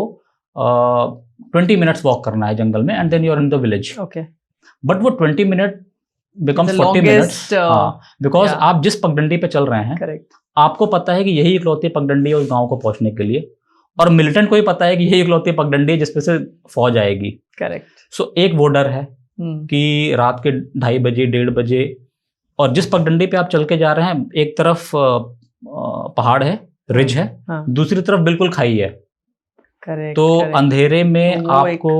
[SPEAKER 2] 20 मिनट्स वॉक करना है जंगल में, and then you are in the village.
[SPEAKER 1] Okay,
[SPEAKER 2] but वो 20 मिनट बिकम्स 40 मिनट्स, बिकॉज आप जिस पगडंडी पे चल रहे हैं,
[SPEAKER 1] करेक्ट,
[SPEAKER 2] आपको पता है कि यही इकलौती पगडंडी है उस गांव को पहुंचने के लिए, और मिलिटेंट को ही पता है कि यही इकलौती पगडंडी है जिसपे से फौज आएगी।
[SPEAKER 1] करेक्ट।
[SPEAKER 2] सो एक वो डर है कि रात के 2:30 बजे 1:30 बजे, और जिस पगडंडी पे आप चल के जा रहे हैं, एक तरफ पहाड़ है, रिज है, दूसरी तरफ बिल्कुल खाई है।
[SPEAKER 1] करेक्ट।
[SPEAKER 2] तो अंधेरे में आपको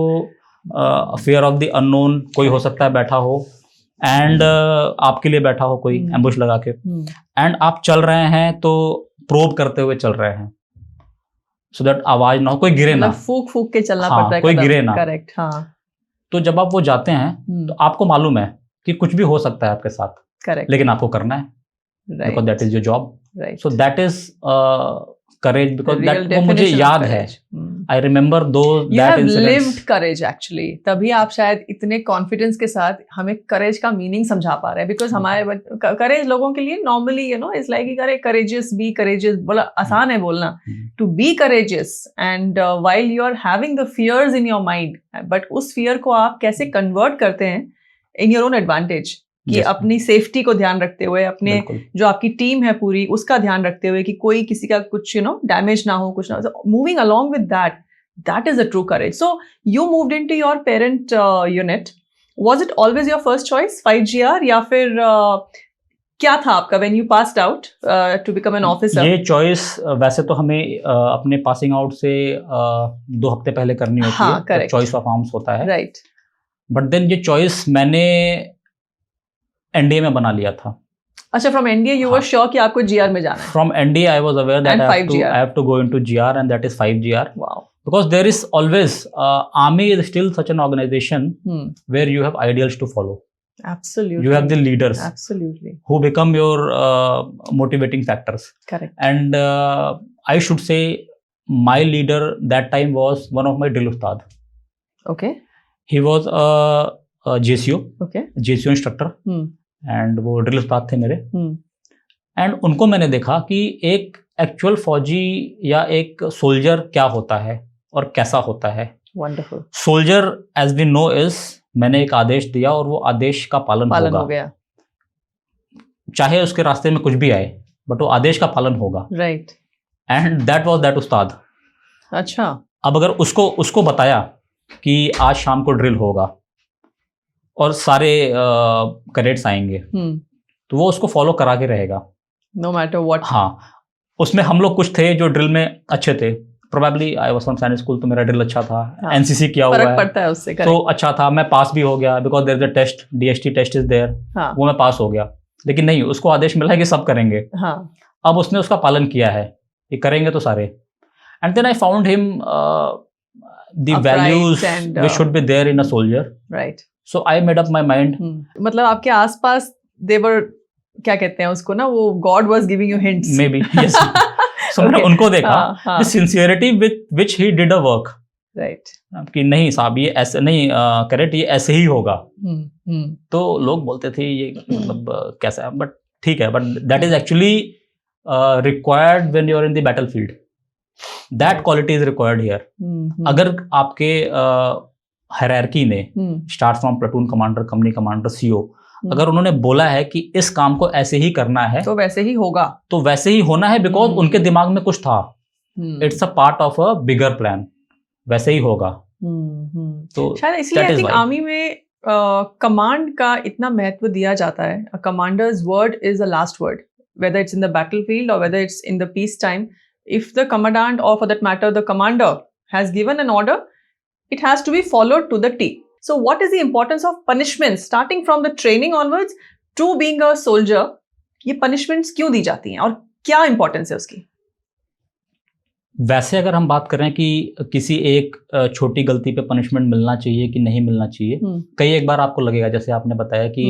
[SPEAKER 2] फियर ऑफ द अननोन, कोई हो सकता है बैठा हो, एंड आपके लिए बैठा हो कोई एम्बुश लगा के, एंड आप चल रहे हैं तो प्रोब करते हुए चल रहे हैं, सो दैट आवाज ना हो, कोई गिरे ना,
[SPEAKER 1] फूक फूक के चलना पड़ता है,
[SPEAKER 2] कोई गिरे ना।
[SPEAKER 1] करेक्ट। हाँ,
[SPEAKER 2] तो जब आप वो जाते हैं तो आपको मालूम है कि कुछ भी हो सकता है आपके साथ,
[SPEAKER 1] करेक्ट,
[SPEAKER 2] लेकिन आपको करना है, because that is your job. So that is courage, because that वो मुझे याद है, I remember those that incidents.
[SPEAKER 1] You have lived courage actually, तभी आप शायद इतने कॉन्फिडेंस के साथ हमें करेज का मीनिंग समझा पा रहे हैं, बिकॉज हमारे करेज लोगों के लिए नॉर्मली इट्स लाइक अरे करेजियस, बी करेजियस, बोला आसान है बोलना, to be courageous, and while you are having the fears in your mind, but उस फियर को आप कैसे कन्वर्ट करते हैं इन योर ओन एडवांटेज, कि अपनी सेफ्टी को ध्यान रखते हुए, अपने जो आपकी टीम है पूरी उसका ध्यान रखते हुए कि कोई किसी का कुछ डैमेज ना हो, कुछ ना हो, moving along with that is a true courage. So you moved into your parent unit, was it always your first choice 5GR, या फिर क्या था आपका when you passed out to become an officer?
[SPEAKER 2] ये चॉइस वैसे तो हमें अपने पासिंग आउट से 2 हफ्ते पहले करनी होती
[SPEAKER 1] हाँ,
[SPEAKER 2] है,
[SPEAKER 1] correct.
[SPEAKER 2] चॉइस ऑफ आर्म्स होता है।
[SPEAKER 1] राइट.
[SPEAKER 2] बट देन ये चॉइस मैंने एनडीए में बना लिया था।
[SPEAKER 1] अच्छा, फ्रॉम एनडीए यू वर
[SPEAKER 2] हाँ.
[SPEAKER 1] श्योर कि आपको जीआर में जाना है?
[SPEAKER 2] From NDA, I was aware that
[SPEAKER 1] And
[SPEAKER 2] I
[SPEAKER 1] 5GR.
[SPEAKER 2] have to go into GR, and that is 5GR.
[SPEAKER 1] Wow.
[SPEAKER 2] Because there is always army is still such an organization where you have ideals to follow.
[SPEAKER 1] Absolutely.
[SPEAKER 2] You have the leaders
[SPEAKER 1] Absolutely.
[SPEAKER 2] who become your motivating factors.
[SPEAKER 1] Correct.
[SPEAKER 2] And I should say my leader that time was one of my drill ustad.
[SPEAKER 1] Okay.
[SPEAKER 2] He was a JCO.
[SPEAKER 1] Okay.
[SPEAKER 2] JCO instructor. And वो ड्रिल उस्ताद थे मेरे। एंड उनको मैंने देखा कि एक एक्चुअल फौजी या एक सोल्जर क्या होता है और कैसा होता है।
[SPEAKER 1] Wonderful.
[SPEAKER 2] Soldier as we know is, मैंने एक आदेश दिया और वो आदेश का पालन होगा।
[SPEAKER 1] हो गया।
[SPEAKER 2] चाहे उसके रास्ते में कुछ भी आए, बट वो आदेश का पालन होगा।
[SPEAKER 1] Right.
[SPEAKER 2] And that was that उस्ताद।
[SPEAKER 1] अच्छा।
[SPEAKER 2] अब अगर उसको बताया कि आज शाम को ड्रिल होगा और सारे कैडेट्स आएंगे, तो वो उसको फॉलो करा के रहेगा
[SPEAKER 1] नो मैटर व्हाट।
[SPEAKER 2] हाँ, उसमें हम लोग कुछ थे जो ड्रिल में अच्छे थे। प्रोबेबली आई वाज फ्रॉम सैनिक स्कूल, तो मेरा ड्रिल अच्छा था।
[SPEAKER 1] हाँ,
[SPEAKER 2] एनसीसी किया हुआ
[SPEAKER 1] फर्क पड़ता है उससे।
[SPEAKER 2] तो अच्छा था, मैं पास भी हो गया because there is a test, DST test is there. वो मैं पास हो गया। लेकिन नहीं, उसको आदेश मिला है कि सब करेंगे।
[SPEAKER 1] हाँ।
[SPEAKER 2] अब उसने उसका पालन किया है, ये करेंगे तो सारे। And then I found him the values which should be there in a soldier.
[SPEAKER 1] Right.
[SPEAKER 2] So I made up my mind.
[SPEAKER 1] मतलब आपके आसपास देवर, क्या कहते हैं उसको ना, वो God was giving you hints maybe.
[SPEAKER 2] Yes. So मैंने उनको देखा the sincerity with which he did a work.
[SPEAKER 1] Right.
[SPEAKER 2] कि नहीं साहब, ये ऐसे नहीं, करेक्ट, ये ऐसे ही होगा। तो लोग बोलते थे ये मतलब कैसा है, बट ठीक है। But that is actually required when you are in the battlefield. That quality is required here. अगर आपके हायरार्की ने start from platoon commander, company commander, CO, अगर उन्होंने बोला है कि इस काम को ऐसे ही करना है,
[SPEAKER 1] तो वैसे ही होगा,
[SPEAKER 2] तो वैसे ही होना है। बिकॉज उनके दिमाग में कुछ था। It's a part of a bigger plan, वैसे ही होगा।
[SPEAKER 1] तो शायद इसलिए आई थिंक आर्मी में कमांड का इतना महत्व दिया जाता है। A commander's word is the last word, whether it's in the battlefield or whether it's in the peace time. If the commandant, or for that matter the commander, has given an order, it has to be followed to the T. So what is the importance of punishments starting from the training onwards to being a soldier? ये punishments क्यों दी जाती हैं और क्या importance है उसकी?
[SPEAKER 2] वैसे अगर हम बात करें कि किसी एक छोटी गलती पे पनिशमेंट मिलना चाहिए कि नहीं मिलना चाहिए, कई एक बार आपको लगेगा, जैसे आपने बताया कि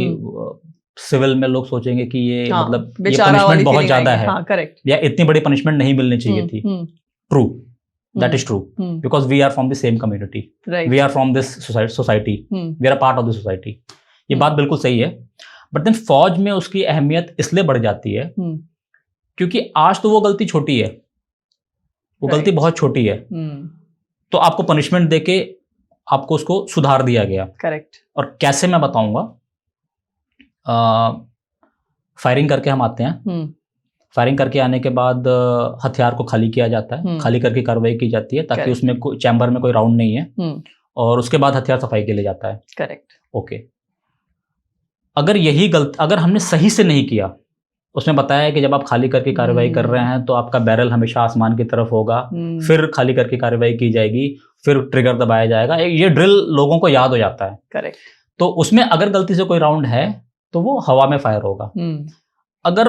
[SPEAKER 2] सिविल में लोग सोचेंगे कि ये मतलब ये पनिशमेंट बहुत ज्यादा है,
[SPEAKER 1] करेक्ट,
[SPEAKER 2] या इतनी बड़ी पनिशमेंट नहीं मिलनी चाहिए थी। True, that is true, because we are from the same community, we are from this society, we are a part of the society. ये बात बिल्कुल सही है। बट देन फौज में उसकी अहमियत इसलिए बढ़ जाती है क्योंकि आज तो वो गलती छोटी है, वो गलती बहुत छोटी है, तो आपको पनिशमेंट देके आपको उसको सुधार दिया गया।
[SPEAKER 1] करेक्ट। और
[SPEAKER 2] कैसे मैं बताऊंगा, फायरिंग करके हम आते हैं, फायरिंग करके आने के बाद हथियार को खाली किया जाता है, खाली करके कार्रवाई की जाती है ताकि उसमें कोई चैम्बर में कोई राउंड नहीं है, और उसके बाद हथियार सफाई के लिए जाता है।
[SPEAKER 1] करेक्ट।
[SPEAKER 2] ओके, अगर यही अगर हमने सही से नहीं किया, उसमें बताया है कि जब आप खाली करके कार्रवाई कर रहे हैं तो आपका बैरल हमेशा आसमान की तरफ होगा, फिर खाली करके कार्रवाई की जाएगी, फिर ट्रिगर दबाया जाएगा, ये ड्रिल लोगों को याद हो जाता है।
[SPEAKER 1] करेक्ट।
[SPEAKER 2] तो उसमें अगर गलती से कोई राउंड है तो वो हवा में फायर होगा। अगर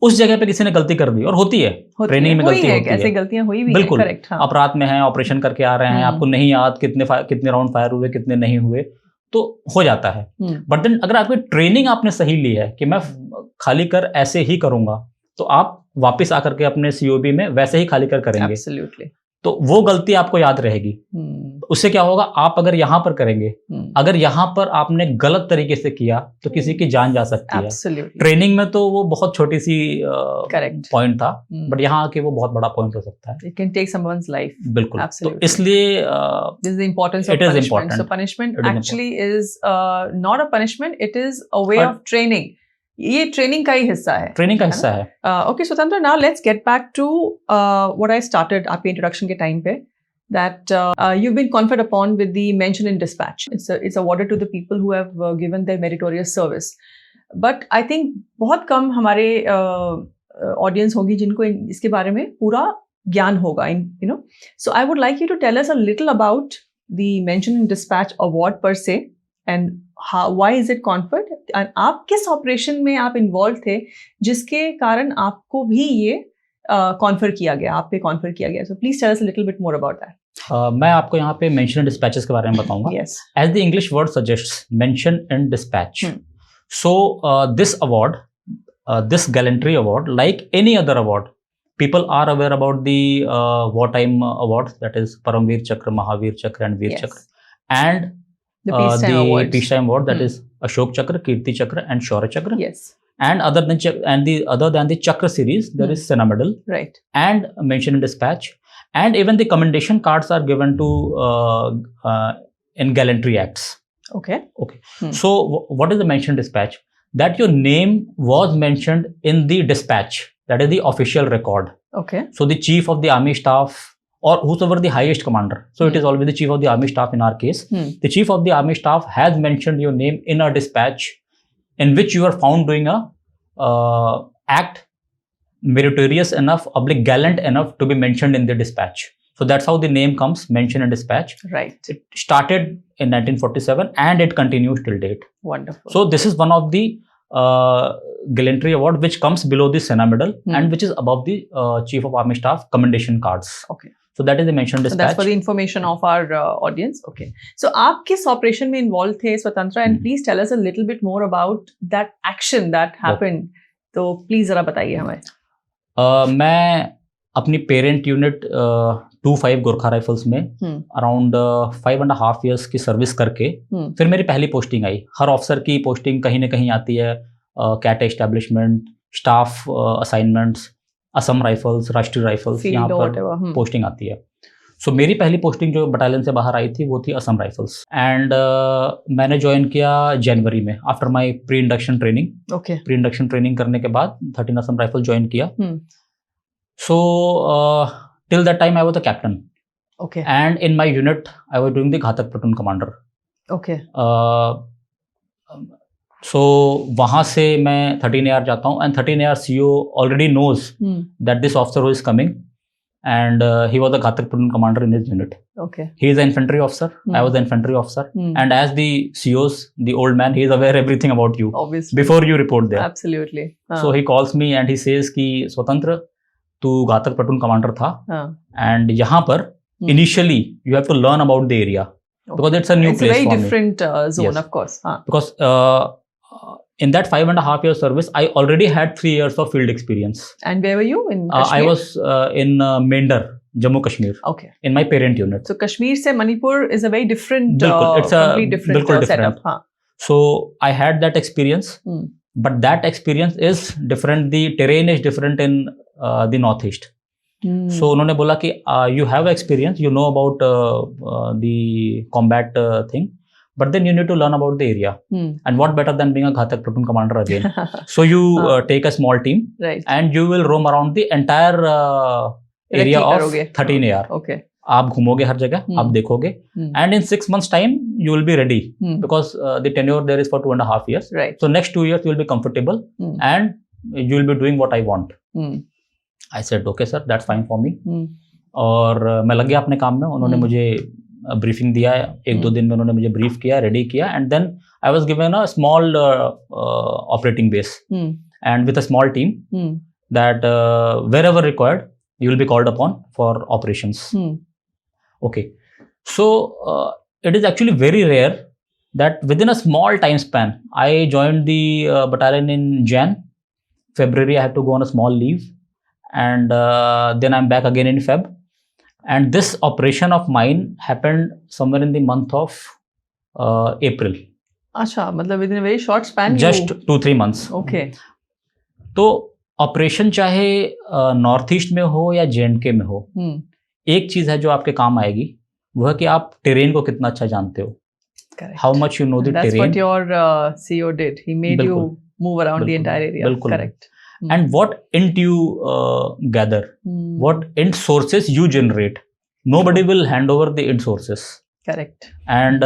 [SPEAKER 2] उस जगह पे किसी ने गलती कर दी, और होती है ट्रेनिंग में गलती होती है,
[SPEAKER 1] ऐसी गलतियां हुई भी
[SPEAKER 2] बिल्कुल।
[SPEAKER 1] करेक्ट। हाँ।
[SPEAKER 2] आप रात में हैं, ऑपरेशन करके आ रहे हैं, आपको नहीं याद कितने राउंड फायर हुए, कितने नहीं हुए, तो हो जाता है। बट देन अगर आपकी ट्रेनिंग आपने सही ली है कि मैं खाली कर ऐसे ही करूंगा, तो आप वापस आकर के अपने सीओबी में वैसे ही खाली कर करेंगे।
[SPEAKER 1] Absolutely.
[SPEAKER 2] तो वो गलती आपको याद रहेगी। उससे क्या होगा, आप अगर यहाँ पर करेंगे, अगर यहाँ पर आपने गलत तरीके से किया तो किसी की जान जा सकती है। ट्रेनिंग में तो वो बहुत छोटी सी पॉइंट था, बट यहाँ आके वो बहुत बड़ा पॉइंट हो सकता है।
[SPEAKER 1] It can take someone's life.
[SPEAKER 2] बिल्कुल।
[SPEAKER 1] Absolutely.
[SPEAKER 2] तो इसलिए
[SPEAKER 1] this is the importance of punishment. So punishment actually is not a punishment, it is a way of training. ये ट्रेनिंग का ही हिस्सा है,
[SPEAKER 2] ट्रेनिंग का हिस्सा है।
[SPEAKER 1] Okay Swatantra, now let's get back to what I started आपके इंट्रोडक्शन के टाइम पे, that you've been conferred upon with the mention in dispatch. It's awarded to the people who have given their meritorious service. But I think बहुत कम हमारे ऑडियंस होगी जिनको इसके बारे में पूरा ज्ञान होगा you know. So I would like you to tell us a little about the mention in dispatch award पर से and why is it conferred, एंड आप किस ऑपरेशन में आप इन्वॉल्व थे जिसके कारण आपको भी ये कॉन्फर किया गया, आप पे कॉन्फर किया गया. So please tell us a little bit more about that.
[SPEAKER 2] मैं आपको यहाँ पे मेंशन इन डिस्पैचेस के बारे में बताऊंगा.
[SPEAKER 1] Yes.
[SPEAKER 2] As the English word suggests, mention in dispatch. So this award, this gallantry award, like any other award, people are aware about the wartime awards, that is Paramveer Chakra, Mahavir Chakra, and Veer
[SPEAKER 1] Yes.
[SPEAKER 2] Chakra, and
[SPEAKER 1] The peacetime awards.
[SPEAKER 2] peacetime award, that is Ashok Chakra, Kirti Chakra, and Shaurya Chakra.
[SPEAKER 1] Yes.
[SPEAKER 2] And other than the Chakra series, there is Sena Medal
[SPEAKER 1] Right.
[SPEAKER 2] and mention in dispatch. And even the commendation cards are given to in gallantry acts.
[SPEAKER 1] Okay.
[SPEAKER 2] So what is the mention dispatch? That your name was mentioned in the dispatch. That is the official record.
[SPEAKER 1] Okay.
[SPEAKER 2] So the chief of the army staff or whosoever the highest commander. So it is always the chief of the army staff in our case. The chief of the army staff has mentioned your name in a dispatch in which you are found doing a act meritorious enough, gallant enough to be mentioned in the dispatch. So that's how the name comes, mentioned in dispatch.
[SPEAKER 1] Right.
[SPEAKER 2] It started in 1947 and it continues till date.
[SPEAKER 1] Wonderful.
[SPEAKER 2] So this is one of the gallantry award which comes below the Sena Medal and which is above the Chief of Army Staff commendation cards.
[SPEAKER 1] Okay.
[SPEAKER 2] So that is the mentioned dispatch.
[SPEAKER 1] So that's for the information of our audience. Okay. So आप किस operation में involved थे स्वतंत्र, and please tell us a little bit more about that action that happened. तो please जरा बताइए हमें.
[SPEAKER 2] मैं अपनी पेरेंट यूनिट 25 गोरखा राइफल्स में अराउंड 5.5 years की सर्विस करके फिर मेरी पहली पोस्टिंग आई. हर ऑफिसर की पोस्टिंग कहीं ना कहीं आती है, cat establishment, staff assignments, Assam rifles, Rashtriya rifles, यहाँ पर पोस्टिंग आती है. सो मेरी पहली पोस्टिंग जो बटालियन से बाहर आई थी वो थी असम राइफल्स. एंड मैंने ज्वाइन किया जनवरी में after my pre induction training. Pre induction training करने के बाद 13 असम राइफल ज्वाइन किया. So till that time I was the captain. And in my unit I was doing the घातक प्लटून कमांडर. सो वहां से मैं 13 AR जाता हूँ and 13 AR CO already knows that this officer is coming. And he was the Ghatak platoon commander in his unit. He is an infantry officer. I was the infantry officer. And as the COs, the old man, he is aware everything about you.
[SPEAKER 1] Obviously.
[SPEAKER 2] Before you report there.
[SPEAKER 1] Absolutely.
[SPEAKER 2] So he calls me and he says कि स्वतंत्र तू Ghatak platoon commander था. And यहाँ पर initially you have to learn about the area because it's a new place for me.
[SPEAKER 1] It's a very different zone,
[SPEAKER 2] Yes.
[SPEAKER 1] of course.
[SPEAKER 2] Because in that 5.5 year service, I already had 3 years of field experience.
[SPEAKER 1] And where were you in Kashmir?
[SPEAKER 2] I was in Mendar, Jammu Kashmir.
[SPEAKER 1] Okay.
[SPEAKER 2] In my parent unit.
[SPEAKER 1] So Kashmir se Manipur is a very different,
[SPEAKER 2] it's a
[SPEAKER 1] complete different setup.
[SPEAKER 2] So I had that experience, but that experience is different. The terrain is different in the northeast. So उन्होंने बोला कि you have experience, you know about the combat thing. But then you need to learn about the area. And what better than being a Ghatak platoon commander again? So you take a small team,
[SPEAKER 1] right,
[SPEAKER 2] and you will roam around the entire area of 13 AR.
[SPEAKER 1] Okay.
[SPEAKER 2] आप घूमोगे हर जगह, आप देखोगे, and in 6 months time you will be ready because the tenure there is for 2.5 years.
[SPEAKER 1] Right.
[SPEAKER 2] So next 2 years you will be comfortable and you will be doing what I want. I said okay sir, that's fine for me. और मैं लग गया अपने काम में. उन्होंने मुझे ब्रीफिंग दिया, 1-2 दिन में उन्होंने मुझे ब्रीफ किया, रेडी किया, and then I was given a small operating base and with a small team that wherever required you will be called upon for operations. Okay, so it is actually very rare that within a small time span I joined the battalion in February. I had to go on a small leave and then I'm back again in Feb. And this operation of mine happened somewhere in the month of April.
[SPEAKER 1] अच्छा, मतलब within a very short span.
[SPEAKER 2] Just 2-3 months.
[SPEAKER 1] Okay.
[SPEAKER 2] तो ऑपरेशन चाहे नॉर्थ ईस्ट में हो या J&K में हो, एक चीज है जो आपके काम आएगी, वह कि आप टेरेन को कितना अच्छा जानते हो.
[SPEAKER 1] Correct.
[SPEAKER 2] How much you know the terrain.
[SPEAKER 1] That's what your CO did. He made you move around the entire area. Correct.
[SPEAKER 2] And what int you gather, what int sources you generate. Nobody will hand over the int sources.
[SPEAKER 1] Correct.
[SPEAKER 2] And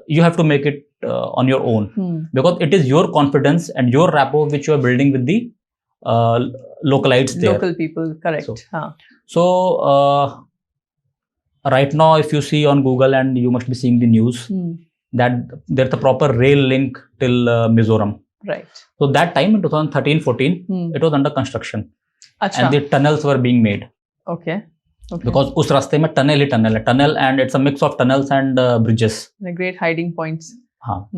[SPEAKER 2] you have to make it on your own, because it is your confidence and your rapport which you are building with the localites there.
[SPEAKER 1] Local people, correct.
[SPEAKER 2] So right now, if you see on Google, and you must be seeing the news, that there's a proper rail link till Mizoram.
[SPEAKER 1] Right.
[SPEAKER 2] So that time in 2013-14, it was under construction.
[SPEAKER 1] Achha.
[SPEAKER 2] And the tunnels were being made.
[SPEAKER 1] Okay.
[SPEAKER 2] Because उस रास्ते में tunnel ही tunnel है. Tunnel, and it's a mix of tunnels and bridges.
[SPEAKER 1] The great hiding points.
[SPEAKER 2] हाँ.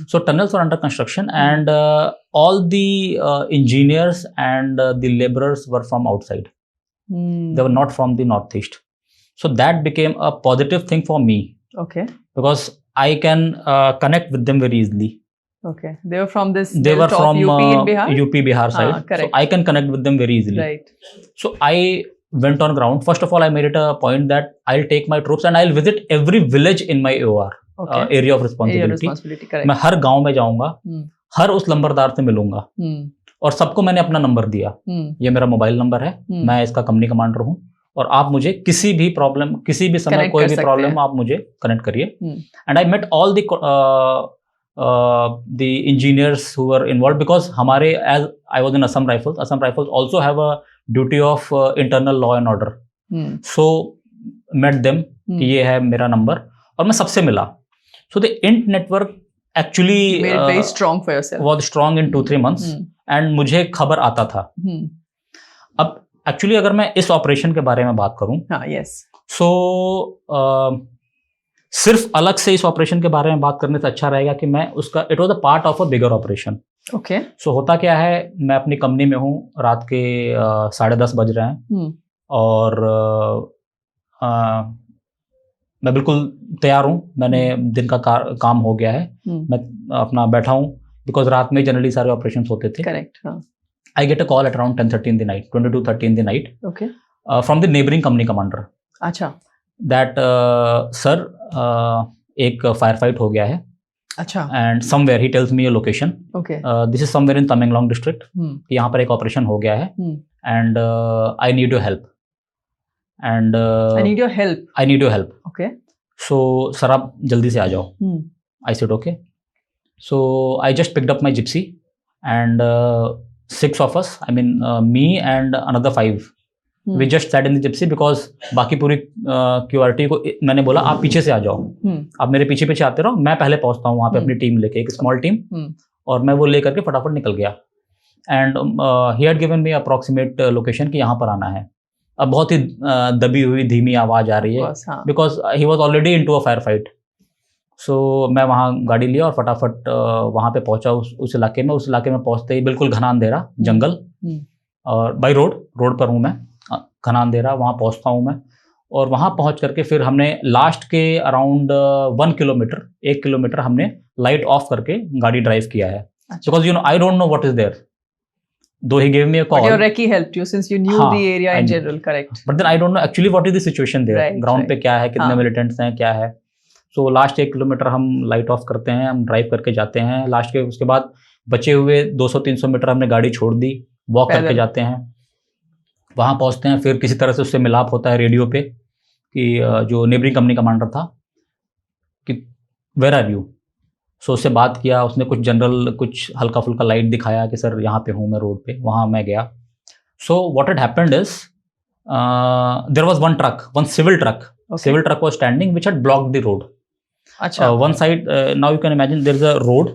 [SPEAKER 2] So tunnels were under construction, and all the engineers and the laborers were from outside. They were not from the northeast. So that became a positive thing for me.
[SPEAKER 1] Okay.
[SPEAKER 2] Because I can connect with them very easily.
[SPEAKER 1] Okay. They were from this.
[SPEAKER 2] They were from
[SPEAKER 1] UP and Bihar.
[SPEAKER 2] UP Bihar side.
[SPEAKER 1] Correct.
[SPEAKER 2] So I can connect with them very easily.
[SPEAKER 1] Right.
[SPEAKER 2] So I went on ground. First of all, I made it a point that I'll take my troops and I'll visit every village in my AOR, area of responsibility.
[SPEAKER 1] Correct.
[SPEAKER 2] मैं हर गांव में जाऊंगा, हर उस लंबरदार से मिलूंगा, और सबको मैंने अपना नंबर दिया. ये मेरा मोबाइल नंबर है, मैं इसका कंपनी कमांडर हूँ, और आप मुझे किसी भी प्रॉब्लम, किसी भी समय कोई भी प्रॉब्लम आप मुझे कनेक्ट करिए. And I met all the engineers who were involved, because हमारे, as I was in Assam Rifles also have a duty of internal law and order. So met them कि ये है मेरा नंबर, और मैं सबसे मिला. So the INT network actually
[SPEAKER 1] made it very strong for yourself.
[SPEAKER 2] Was strong in 2-3 months, and मुझे खबर आता था. अब एक्चुअली अगर मैं इस ऑपरेशन के बारे में बात करूं,
[SPEAKER 1] yes.
[SPEAKER 2] So सिर्फ अलग से इस ऑपरेशन के बारे में बात करने से अच्छा रहेगा कि मैं उसका, it was a part of a bigger operation.
[SPEAKER 1] Okay.
[SPEAKER 2] So होता क्या है, मैं अपनी कंपनी में हूँ, रात के 10:30 बज रहे हैं, और मैं बिल्कुल तैयार हूँ. मैंने दिन का काम हो गया है, मैं अपना बैठा हूँ, बिकॉज रात में जनरली सारे ऑपरेशन होते थे.
[SPEAKER 1] Correct.
[SPEAKER 2] I get a call at around 10:30 in the night, 22:30 in the night,
[SPEAKER 1] okay,
[SPEAKER 2] from the neighboring company commander.
[SPEAKER 1] अच्छा.
[SPEAKER 2] That सर एक फायर फाइट हो गया है.
[SPEAKER 1] अच्छा.
[SPEAKER 2] And somewhere he tells me a location.
[SPEAKER 1] Okay.
[SPEAKER 2] This is somewhere in Tamenglong district. यहाँ पर एक ऑपरेशन हो गया है, and I need your help. And
[SPEAKER 1] I need your help. Okay.
[SPEAKER 2] So sir आप जल्दी से आ जाओ. I said okay. So I just picked up my Gypsy, and 6 of us, I mean me and another 5, we just sat in the gypsy, because बाकी पूरी QRT को मैंने बोला आप पीछे से आ जाओ, आप मेरे पीछे पीछे आते रहो, मैं पहले पहुंचता हूँ वहाँ पे अपनी टीम लेके, एक स्मॉल टीम, और मैं वो लेकर के फटाफट निकल गया. And he had given me approximate location कि यहाँ पर आना है. अब बहुत ही दबी हुई धीमी आवाज आ रही है, because he was already into a fire fight. So मैं वहाँ गाड़ी लिया और फटाफट वहाँ पे पहुँचा उस इलाके में. उस इलाके में पहुँचते ही बिल्कुल घना अंधेरा, जंगल, और बाई रोड पर हूँ मैं, घना अंधेरा. वहाँ पहुँचता हूँ मैं, और वहाँ पहुँच करके फिर हमने लास्ट के अराउंड 1 किलोमीटर हमने लाइट ऑफ करके गाड़ी ड्राइव किया है. Because you know I don't know what is there, though he gave me a call.
[SPEAKER 1] But your recce helped you since you knew the area in general, correct?
[SPEAKER 2] But then I don't know actually what is the situation there. Ground पे क्या है, कितने मिलिटेंट्स हैं, क्या है. सो लास्ट 1 किलोमीटर हम लाइट ऑफ करते हैं, हम ड्राइव करके जाते हैं. लास्ट के उसके बाद बचे हुए 200-300 मीटर हमने गाड़ी छोड़ दी, वॉक करके जाते हैं. वहाँ पहुँचते हैं, फिर किसी तरह से उससे मिलाप होता है रेडियो पे कि जो नेबरिंग कंपनी कमांडर था कि वेयर आर यू. सो उससे बात किया, उसने कुछ जनरल, कुछ हल्का फुल्का लाइट दिखाया कि सर यहाँ पे हूँ मैं रोड पे. वहाँ मैं गया. So what had happened is there was one civil truck. Civil truck was standing which had blocked the road. अच्छा. One side, now you can imagine there is a road,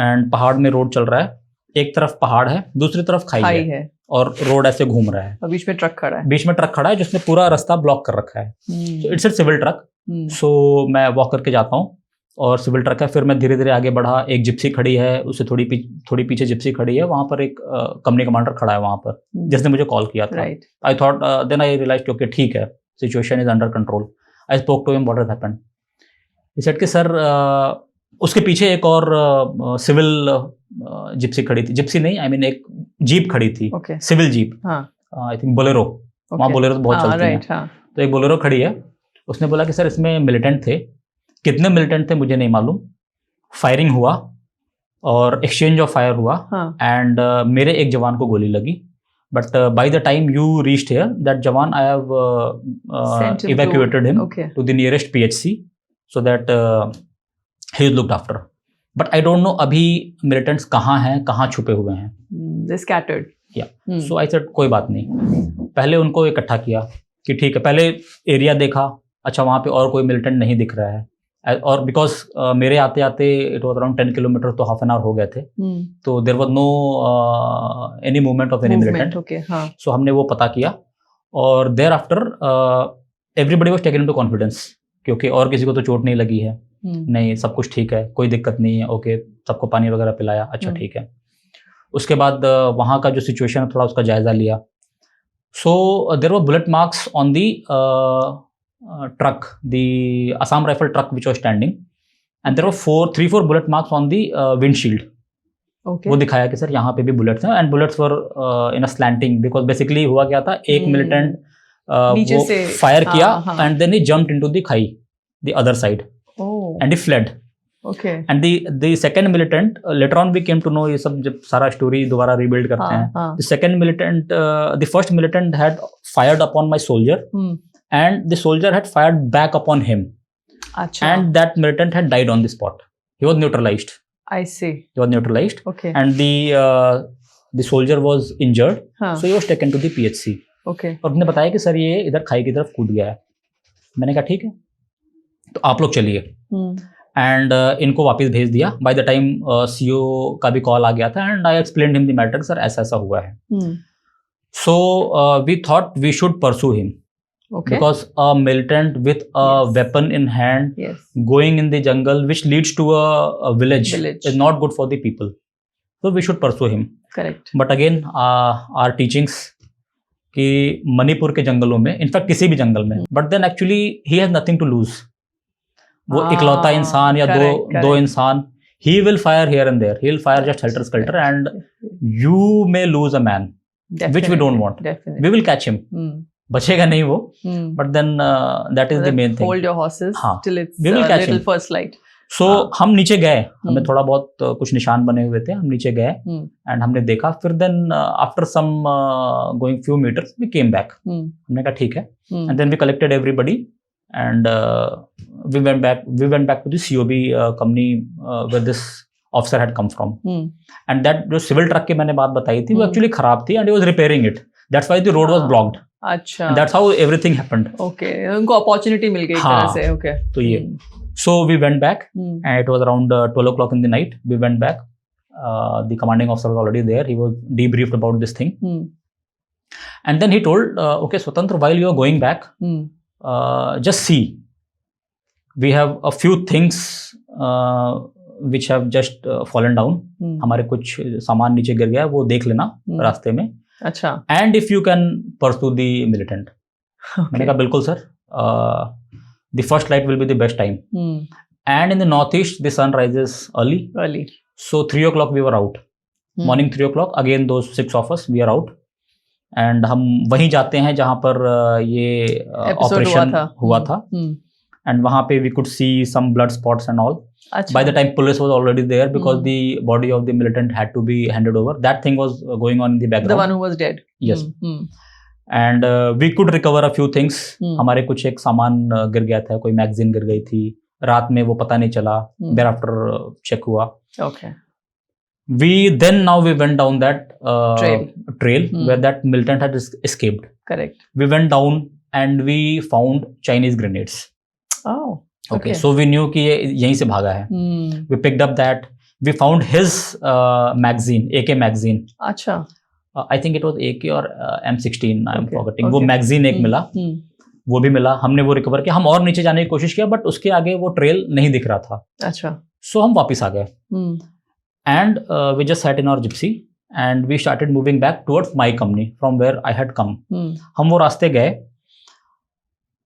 [SPEAKER 2] and पहाड़ में रोड चल रहा है. एक तरफ पहाड़ है, दूसरी तरफ खाई है, और रोड ऐसे घूम रहा है.
[SPEAKER 1] बीच में ट्रक खड़ा है
[SPEAKER 2] जिसने पूरा रास्ता ब्लॉक कर रखा है. So it's a civil truck. So मैं वॉक करके जाता हूँ, और सिविल ट्रक है. फिर मैं धीरे धीरे आगे बढ़ा. एक जिप्सी खड़ी है, उससे थोड़ी पीछे जिप्सी खड़ी है. वहाँ पर एक कंपनी कमांडर खड़ा है वहाँ पर, जिसने मुझे कॉल किया था. I thought, then I realised okay ठीक है, situation is under control. I spoke to him, what has happened? He said कि सर उसके पीछे एक और सिविल जिप्सी खड़ी थी. जिप्सी नहीं, आई मीन एक जीप खड़ी थी, civil jeep, I think Bolero. वहाँ बोलेरो बहुत चलती हैं. तो एक बोलेरो खड़ी है. उसने बोला कि सर इसमें मिलिटेंट थे. कितने मिलिटेंट थे मुझे नहीं मालूम. फायरिंग हुआ और एक्सचेंज ऑफ फायर हुआ, एंड मेरे एक जवान को गोली लगी. But by the time you reached here, that Jawan, I have evacuated him to the nearest PHC so that he is looked after. But I don't no अभी मिलिटेंट्स कहाँ हैं, कहाँ छुपे हुए हैं.
[SPEAKER 1] They scattered.
[SPEAKER 2] So I said कोई बात नहीं. पहले उनको इकट्ठा किया कि ठीक है, पहले एरिया देखा, अच्छा वहाँ पे और कोई मिलिटेंट नहीं दिख रहा है. और बिकॉज मेरे आते आते इट वॉज अराउंड 10 किलोमीटर, तो हाफ एन आवर हो गए थे. तो there was no any movement of any militant. So हमने वो पता किया और thereafter everybody was taken into confidence, क्योंकि और किसी को तो चोट नहीं लगी है. नहीं, सब कुछ ठीक है, कोई दिक्कत नहीं है. ओके, सबको पानी वगैरह पिलाया, अच्छा ठीक है. उसके बाद वहाँ का जो सिचुएशन है थोड़ा उसका जायजा लिया. So there were bullet marks on the truck, the Assam rifle truck which was standing, and there were 3-4 bullet marks on the windshield.
[SPEAKER 1] Okay.
[SPEAKER 2] वो दिखाया कि सर यहाँ पे भी बुलेट्स हैं, and bullets were in a slanting, because basically हुआ क्या था, एक मिलिटेंट वो फायर किया and then he jumped into the खाई, the other side, and he fled.
[SPEAKER 1] Okay.
[SPEAKER 2] And the second militant, later on we came to know, ये सब जब सारा स्टोरी दोबारा रिबिल्ड करते हैं, the second militant, the first militant had fired upon my soldier, and the soldier had fired back upon him.
[SPEAKER 1] Achha.
[SPEAKER 2] And that militant had died on the spot. He was neutralized.
[SPEAKER 1] I see.
[SPEAKER 2] He was neutralized.
[SPEAKER 1] Okay.
[SPEAKER 2] And the soldier was injured, so he was taken to the PHC.
[SPEAKER 1] Okay.
[SPEAKER 2] और उसने बताया कि सर ये इधर खाई की तरफ कूद गया है. मैंने कहा ठीक है, तो आप लोग चलिए. एंड इनको वापस भेज दिया. बाय द टाइम सीओ का भी कॉल आ गया था, and I explained him the matter, sir ऐसा ऐसा हुआ है. So we thought we should pursue him. Okay. Because a militant with a weapon in hand going in the jungle which leads to a village is not good for the people. So we should pursue him.
[SPEAKER 1] Correct.
[SPEAKER 2] But again, our teachings कि मणिपुर के जंगलों में, इनफैक्ट किसी भी जंगल में, but then actually he has nothing to lose. वो इकलौता इंसान या दो इंसान, he will fire here and there. He will fire just helter skelter, and you may lose a man, which we don't want.
[SPEAKER 1] Definitely.
[SPEAKER 2] We will catch him. बचेगा नहीं वो, but then that is the main thing.
[SPEAKER 1] Hold your horses till it's little first light.
[SPEAKER 2] So हम नीचे गए, हमें थोड़ा बहुत कुछ निशान बने हुए थे, हम नीचे गए एंड हमने देखा. फिर then after some going few metres we came back. हमने कहा ठीक है, and then we collected everybody and we went back to the COB company where this officer had come from. And that जो सिविल ट्रक की मैंने बात बताई थी, वो एक्चुअली खराब थी, and he was repairing it. That's why the road was blocked.
[SPEAKER 1] अच्छा,
[SPEAKER 2] that's how everything happened.
[SPEAKER 1] Okay, उनको अपॉर्चुनिटी मिल गई एक तरह से. Okay.
[SPEAKER 2] तो ये, so we went back and it was around 12 o'clock in the night. We went back. The commanding officer was already there. He was debriefed about this thing. And then he told, okay, Swatantra, while you are going back, just see. We have a few things which have just fallen down. हमारे कुछ सामान नीचे गिर गया, वो देख लेना रास्ते में.
[SPEAKER 1] अच्छा.
[SPEAKER 2] And if you can pursue the militant. मैंने कहा बिल्कुल sir, the first light will be the best time. And in the north east the sun rises early. So 3 o'clock we were out. Morning 3 o'clock, again दो 6 of us we are out. And हम वहीं जाते हैं जहाँ पर ये ऑपरेशन हुआ था. एंड वहाँ पे we could see some blood spots and all. By the time police was already there, because the body of the militant had to be handed over. That thing was going on in the background.
[SPEAKER 1] The one who was dead.
[SPEAKER 2] Yes. And we could recover a few things. हमारे कुछ एक सामान गिर गया था, कोई मैगजीन गिर गई थी रात में, वो पता नहीं चला. Thereafter check हुआ.
[SPEAKER 1] Okay.
[SPEAKER 2] Now we went down that trail where that militant had escaped.
[SPEAKER 1] Correct.
[SPEAKER 2] We went down and we found Chinese grenades.
[SPEAKER 1] Oh.
[SPEAKER 2] Okay, so we knew कि ये यहीं से भागा है. We picked up that. We found his magazine, AK magazine.
[SPEAKER 1] अच्छा.
[SPEAKER 2] I think it was AK or M16. I'm forgetting. वो magazine एक मिला, वो भी मिला. हमने वो रिकवर किया. हम और नीचे जाने की कोशिश किया, बट उसके आगे वो ट्रेल नहीं दिख रहा था.
[SPEAKER 1] अच्छा.
[SPEAKER 2] So हम वापस आ गए. And we just sat in our gypsy and we started moving back towards my company from where I had come. हम वो रास्ते गए.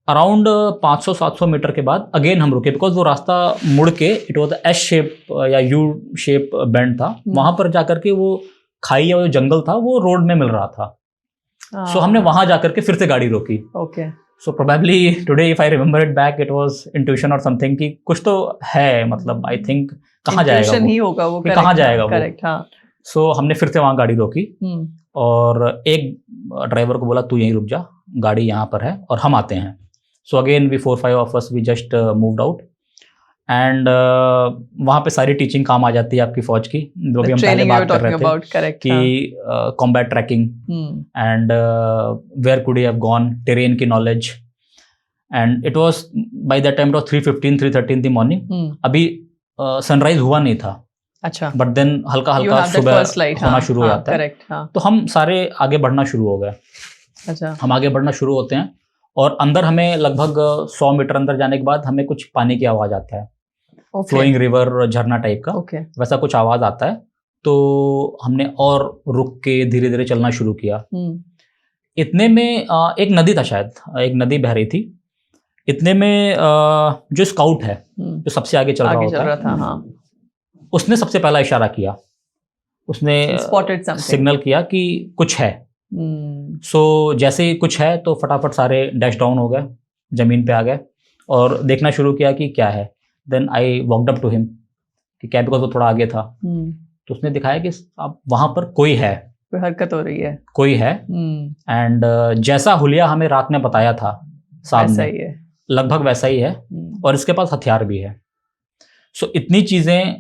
[SPEAKER 2] अराउंड 500-700 मीटर के बाद अगेन हम रुके, बिकॉज वो रास्ता मुड़ के, इट वॉज एस शेप या यू शेप बेंड था. वहां पर जाकर के वो खाई या वो जंगल था, वो रोड में मिल रहा था. सो हमने वहां जाकर के फिर से गाड़ी रोकी.
[SPEAKER 1] Okay.
[SPEAKER 2] So probably today if I remember it back, it was intuition और समथिंग कि कुछ तो है, मतलब आई थिंक कहाँ जाएगा वो,
[SPEAKER 1] ही होगा वो,
[SPEAKER 2] कहाँ जाएगा वो.
[SPEAKER 1] करेक्ट. हाँ.
[SPEAKER 2] सो हमने फिर से वहां गाड़ी रोकी और एक ड्राइवर को बोला तू यहीं रुक जा, गाड़ी यहाँ पर है और हम आते हैं. So again, we 4-5 of us, we just moved out, and वहाँ पे सारी टीचिंग काम आ जाती है आपकी फौज की, जो भी हम पहले बात कर रहे थे कि combat tracking and where could you have gone, terrain की knowledge. And it was by that time 3:15 3:30 in the morning. अभी सनराइज हुआ नहीं था.
[SPEAKER 1] अच्छा.
[SPEAKER 2] बट देन हल्का हल्का सुबह होना शुरू हो जाता है. तो हम सारे आगे बढ़ना शुरू हो गए.
[SPEAKER 1] अच्छा.
[SPEAKER 2] हम आगे बढ़ना शुरू होते हैं और अंदर हमें लगभग 100 मीटर अंदर जाने के बाद हमें कुछ पानी की आवाज आता है. फ्लोइंग रिवर, झरना टाइप का वैसा कुछ आवाज आता है. तो हमने और रुक के धीरे धीरे चलना शुरू किया. इतने में एक नदी था, शायद एक नदी बह रही थी. इतने में जो स्काउट है, जो सबसे आगे चल रहा था, उसने सबसे पहला इशारा किया. उसने सिग्नल किया कि कुछ है. सो जैसे ही कुछ है तो फटाफट सारे डैश डाउन हो गए, जमीन पे आ गए और देखना शुरू किया कि क्या है. Then I walked up to him कि क्या, बिकॉज वो थोड़ा आगे था. तो उसने दिखाया कि अब वहां पर कोई है,
[SPEAKER 1] कोई हरकत हो रही है,
[SPEAKER 2] कोई है. एंड जैसा हुलिया हमें रात में बताया था साहब ने, लगभग वैसा ही है. और इसके पास हथियार भी है. सो इतनी चीजें,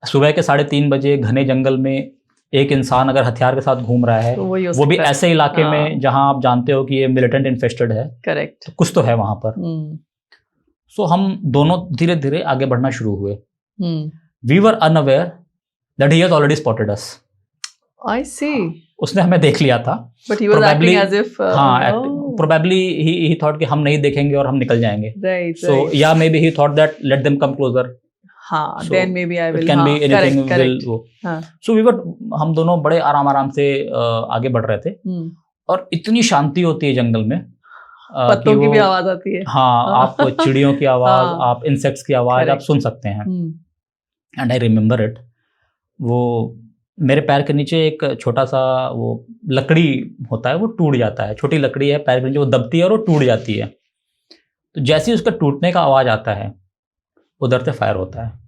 [SPEAKER 2] सुबह के 3:30 बजे घने जंगल में एक इंसान अगर हथियार के साथ घूम रहा है, तो वो भी ऐसे इलाके में जहां आप जानते हो कि ये मिलिटेंट इन्फेस्टेड है. करेक्ट. तो कुछ तो है वहां पर. सो हम दोनों धीरे धीरे आगे बढ़ना शुरू हुए. We were unaware that he has already spotted us.
[SPEAKER 1] I see.
[SPEAKER 2] उसने हमें देख लिया था.
[SPEAKER 1] But he was acting as if
[SPEAKER 2] probably he thought कि हम नहीं देखेंगे और हम निकल जाएंगे. सो या may be he thought that let them come closer.
[SPEAKER 1] हाँ, then maybe I will.
[SPEAKER 2] Can be anything. Correct. So we were, हम दोनों बड़े आराम से आगे बढ़ रहे थे. और इतनी शांति होती है जंगल में,
[SPEAKER 1] पत्तों की भी आवाज आती है.
[SPEAKER 2] हाँ, आप चिड़ियों की आवाज, आप इंसेक्ट्स की आवाज आप सुन सकते हैं. And I remember it. वो मेरे पैर के नीचे एक छोटा सा वो लकड़ी होता है, वो टूट जाता है. छोटी लकड़ी है, पैर के नीचे वो दबती है और वो टूट जाती है. तो जैसे ही उसका टूटने का आवाज आता है, उधर से फायर होता है.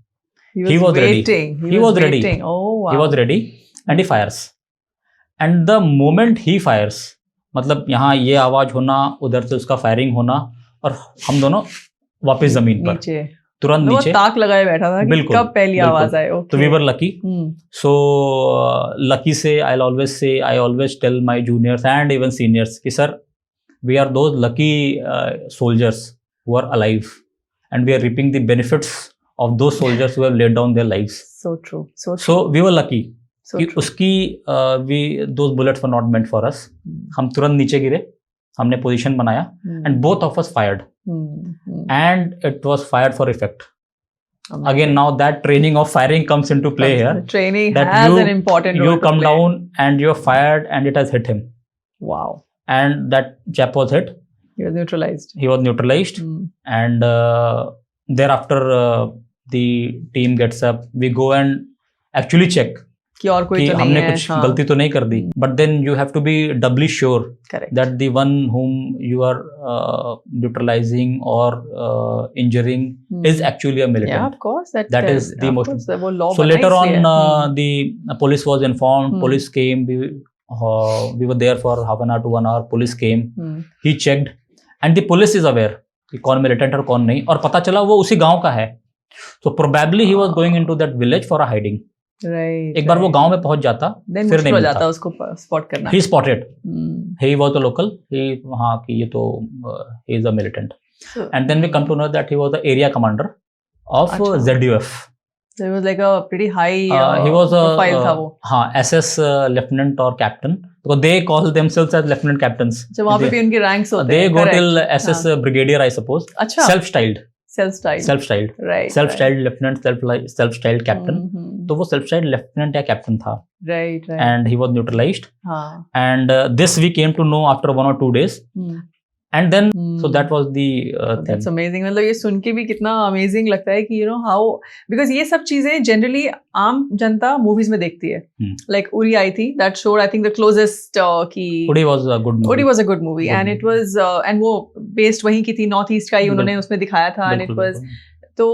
[SPEAKER 2] He was ready. He was ready.
[SPEAKER 1] Oh, wow.
[SPEAKER 2] He was ready and he fires. And the moment he fires, मतलब यहाँ ये आवाज होना, उधर से उसका फायरिंग होना, और हम दोनों वापस जमीन पर तुरंत नीचे
[SPEAKER 1] ताक लगाए बैठा था कि कब पहली आवाज आए.
[SPEAKER 2] तो we were lucky. So lucky से I always tell my juniors and even seniors कि sir, we are those lucky soldiers who are alive and we are reaping the benefits of those soldiers who have laid down their lives.
[SPEAKER 1] So true.
[SPEAKER 2] So we were lucky. कि उसकी those bullets were not meant for us. हम तुरंत नीचे गिरे, हमने पोजीशन बनाया, and both of us fired. And it was fired for effect. Again, now that training of firing comes into play here.
[SPEAKER 1] Training has an important role.
[SPEAKER 2] You come down and you're fired and it has hit him.
[SPEAKER 1] Wow.
[SPEAKER 2] And that chap was hit.
[SPEAKER 1] He was neutralized.
[SPEAKER 2] And thereafter the team gets up. We go and actually check
[SPEAKER 1] कि और कोई तो
[SPEAKER 2] हमने कुछ गलती तो नहीं कर दी. But then you have to be doubly sure that the one whom you are neutralizing or injuring is actually a militant.
[SPEAKER 1] Yeah, of course.
[SPEAKER 2] That is the most. So later on, the police was informed. Police came. We were there for half an hour to 1 hour. Police came. He checked, and the police is aware कि कौन militant और कौन नहीं. और पता चला वो उसी गांव का है. So probably he was going into that village for a hiding. एक बार वो गांव में पहुंच जाता, फिर नहीं मिलता.
[SPEAKER 1] उसको स्पॉट करना.
[SPEAKER 2] He spotted. He was a local. हाँ कि ये तो he is a militant. And then we come to know that he was the area commander of ZUF.
[SPEAKER 1] So he was like a pretty high
[SPEAKER 2] he was
[SPEAKER 1] profile था वो.
[SPEAKER 2] हाँ, SS lieutenant or captain. Because they call themselves as lieutenant captains.
[SPEAKER 1] So वहाँ पे भी उनके ranks होते
[SPEAKER 2] हैं. They go till SS brigadier, I suppose.
[SPEAKER 1] अच्छा.
[SPEAKER 2] Self-styled.
[SPEAKER 1] Right.
[SPEAKER 2] Self-styled lieutenant, self-styled captain. तो वो self-styled lieutenant या captain था.
[SPEAKER 1] Right.
[SPEAKER 2] And he was neutralized. And this we came to know after 1 or 2 days. And then so that was the thing.
[SPEAKER 1] That's amazing. मतलब ये सुन के भी कितना amazing लगता है कि you know how, because ये सब चीजें generally आम जनता movies में देखती है. Like Uri आई थी, that showed I think the closest कि
[SPEAKER 2] Uri was a good movie.
[SPEAKER 1] Uri was a good movie and it was and वो based वहीं की थी, North East का ही उन्होंने उसमें दिखाया था. And it was तो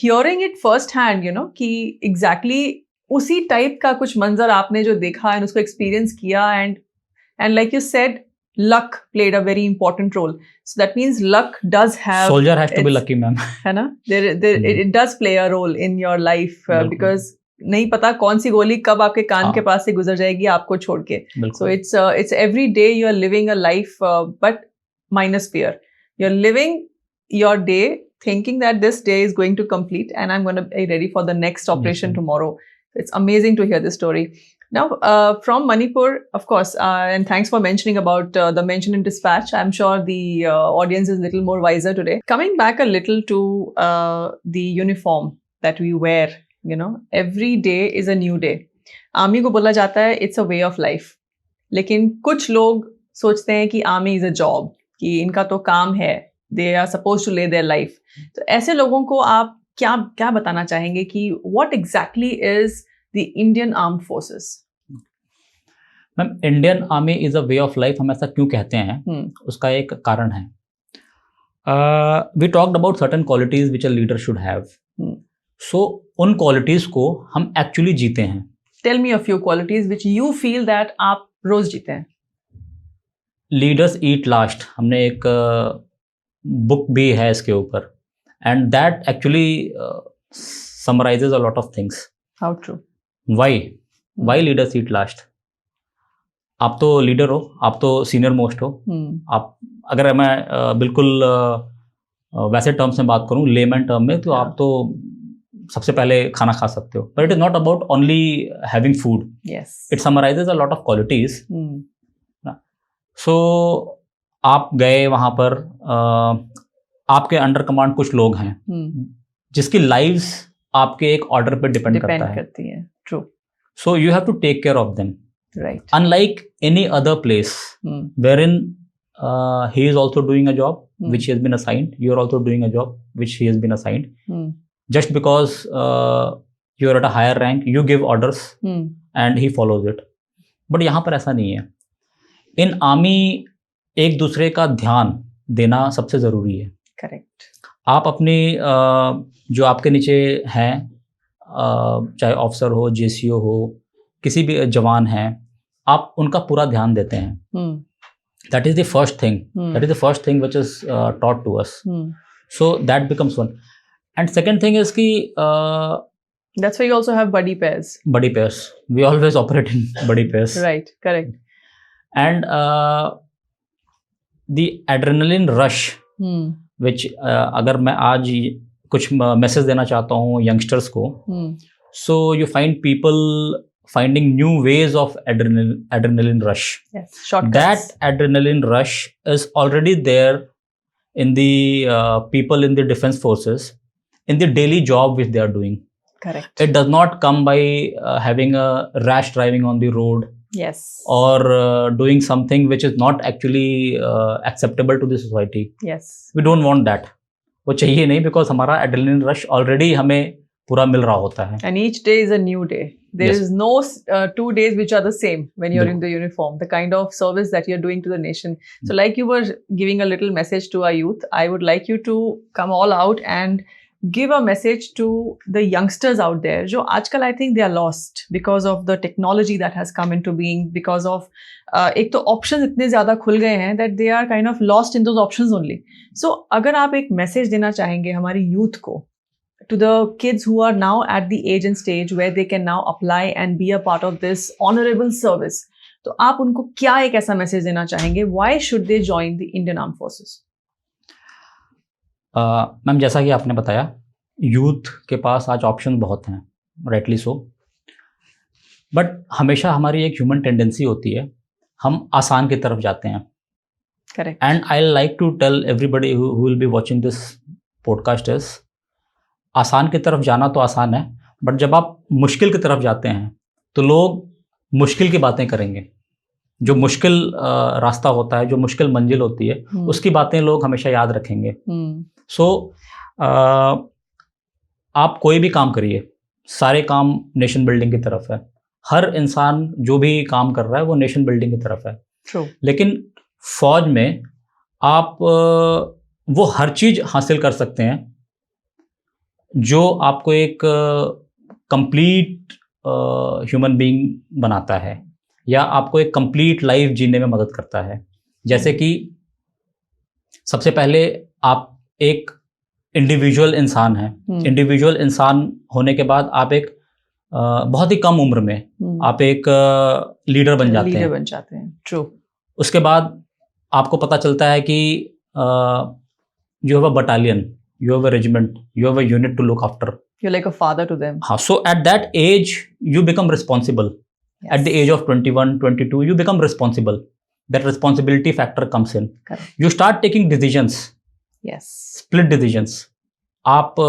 [SPEAKER 1] hearing it first hand, you know कि exactly उसी type का कुछ मंजर आपने जो देखा and उसको experience किया and like you said, luck played a very important role. So that means luck does have.
[SPEAKER 2] Soldier has to be
[SPEAKER 1] its-
[SPEAKER 2] lucky, ma'am.
[SPEAKER 1] है ना? It does play a role in your life
[SPEAKER 2] बिल्कुल।
[SPEAKER 1] because नहीं पता कौन सी गोली कब आपके कान
[SPEAKER 2] हाँ।
[SPEAKER 1] के पास से गुजर जाएगी आपको छोड़ के. So
[SPEAKER 2] बिल्कुल।
[SPEAKER 1] it's every day you are living a life, but minus fear. You're living your day thinking that this day is going to complete and I'm going to be ready for the next operation
[SPEAKER 2] ma'am.
[SPEAKER 1] tomorrow. It's amazing to hear this story. Now, from Manipur, of course, and thanks for mentioning about the mention in dispatch. I'm sure the audience is a little more wiser today. Coming back a little to the uniform that we wear, you know, every day is a new day. Army को बोला जाता है it's a way of life. लेकिन कुछ लोग सोचते हैं कि आर्मी is a job, कि इनका तो काम है, they are supposed to live their life. तो ऐसे लोगों को आप क्या बताना चाहेंगे कि what exactly is the Indian Armed Forces?
[SPEAKER 2] Ma'am, Indian army is a way of life, हम ऐसा क्यों कहते हैं? उसका एक कारण है. We talked about certain qualities which a leader should have. So उन क्वालिटीज को हम एक्चुअली जीते हैं.
[SPEAKER 1] Tell me a few qualities which you feel that आप रोज जीते हैं.
[SPEAKER 2] लीडर्स ईट लास्ट, हमने एक बुक भी है इसके ऊपर, and that actually summarises a lot of things.
[SPEAKER 1] How true?
[SPEAKER 2] Why leaders eat last? आप तो लीडर हो, आप तो सीनियर मोस्ट हो. आप, अगर मैं बिल्कुल वैसे टर्म्स में बात करूं, लेमैन टर्म में, तो आप तो सबसे पहले खाना खा सकते हो. But it is not about only having food.
[SPEAKER 1] Yes.
[SPEAKER 2] It summarises a lot of qualities. So आप गए वहां पर, आपके अंडर कमांड कुछ लोग हैं जिसकी लाइव्स आपके एक ऑर्डर पे डिपेंड करता है.
[SPEAKER 1] करती है. True.
[SPEAKER 2] So you have to take care of them.
[SPEAKER 1] Right.
[SPEAKER 2] Unlike any other place wherein he is also doing a job which he has been assigned, you are also doing a job which he has been assigned. Just because you are at a higher rank, you give orders and he follows it. But यहाँ पर ऐसा नहीं है. In army एक दूसरे का ध्यान देना सबसे ज़रूरी है.
[SPEAKER 1] Correct.
[SPEAKER 2] आप अपनी जो आपके नीचे हैं, चाहे ऑफिसर हो, जेसीओ हो, किसी भी जवान हैं, आप उनका पूरा ध्यान देते हैं. That is the first thing. That is the first thing which is taught to us. So that becomes one. And second thing is कि
[SPEAKER 1] that's why you also have buddy pairs.
[SPEAKER 2] buddy pairs. We always operate in buddy pairs.
[SPEAKER 1] Right. Correct.
[SPEAKER 2] And the adrenaline rush which अगर मैं आज कुछ मैसेज देना चाहता हूँ यंगस्टर्स को, so you find people finding new ways of adrenaline rush.
[SPEAKER 1] Yes, shortcuts.
[SPEAKER 2] That adrenaline rush is already there in the people in the defense forces, in the daily job which they are doing.
[SPEAKER 1] Correct.
[SPEAKER 2] It does not come by having a rash driving on the road.
[SPEAKER 1] Yes.
[SPEAKER 2] Or doing something which is not actually acceptable to the society.
[SPEAKER 1] Yes.
[SPEAKER 2] We don't want that. वो चाहिए नहीं, because हमारा adrenaline rush already हमें पूरा मिल रहा होता है.
[SPEAKER 1] And each day is a new day. There
[SPEAKER 2] Yes.
[SPEAKER 1] is no 2 days which are the same when you're in the uniform. The kind of service that you're doing to the nation. So, like you were giving a little message to our youth, I would like you to come all out and give a message to the youngsters out there. जो आजकल I think they are lost because of the technology that has come into being, because of एक तो options इतने ज़्यादा खुल गए हैं that they are kind of lost in those options only. So, अगर आप एक message देना चाहेंगे हमारी youth को, to the kids who are now at the age and stage where they can now apply and be a part of this honorable service, तो आप उनको क्या एक ऐसा मैसेज देना चाहेंगे? Why should they join the Indian Armed Forces?
[SPEAKER 2] Ma'am, जैसा कि आपने बताया, यूथ के पास आज ऑप्शन बहुत हैं, राइटली सो. बट हमेशा हमारी एक ह्यूमन टेंडेंसी होती है, हम आसान की तरफ जाते हैं.
[SPEAKER 1] Correct.
[SPEAKER 2] And I like to tell everybody who will be watching this podcast is, आसान की तरफ जाना तो आसान है, बट जब आप मुश्किल की तरफ जाते हैं तो लोग मुश्किल की बातें करेंगे. जो मुश्किल रास्ता होता है, जो मुश्किल मंजिल होती है, उसकी बातें लोग हमेशा याद रखेंगे. सो आप कोई भी काम करिए, सारे काम नेशन बिल्डिंग की तरफ है. हर इंसान जो भी काम कर रहा है वो नेशन बिल्डिंग की तरफ है.
[SPEAKER 1] True.
[SPEAKER 2] लेकिन फौज में आप वो हर चीज़ हासिल कर सकते हैं जो आपको एक कंप्लीट ह्यूमन बीइंग बनाता है, या आपको एक कंप्लीट लाइफ जीने में मदद करता है. जैसे कि सबसे पहले आप एक इंडिविजुअल इंसान हैं. इंडिविजुअल इंसान होने के बाद आप एक बहुत ही कम उम्र में आप एक लीडर बन जाते हैं.
[SPEAKER 1] ट्रू.
[SPEAKER 2] उसके बाद आपको पता चलता है कि you have a battalion, you have a regiment, you have a unit to look after.
[SPEAKER 1] You're like a father to them.
[SPEAKER 2] So at that age, you become responsible.
[SPEAKER 1] Yes.
[SPEAKER 2] At the age of 21, 22, you become responsible. That responsibility factor comes in.
[SPEAKER 1] Correct.
[SPEAKER 2] You start taking decisions.
[SPEAKER 1] Yes.
[SPEAKER 2] Split decisions. आप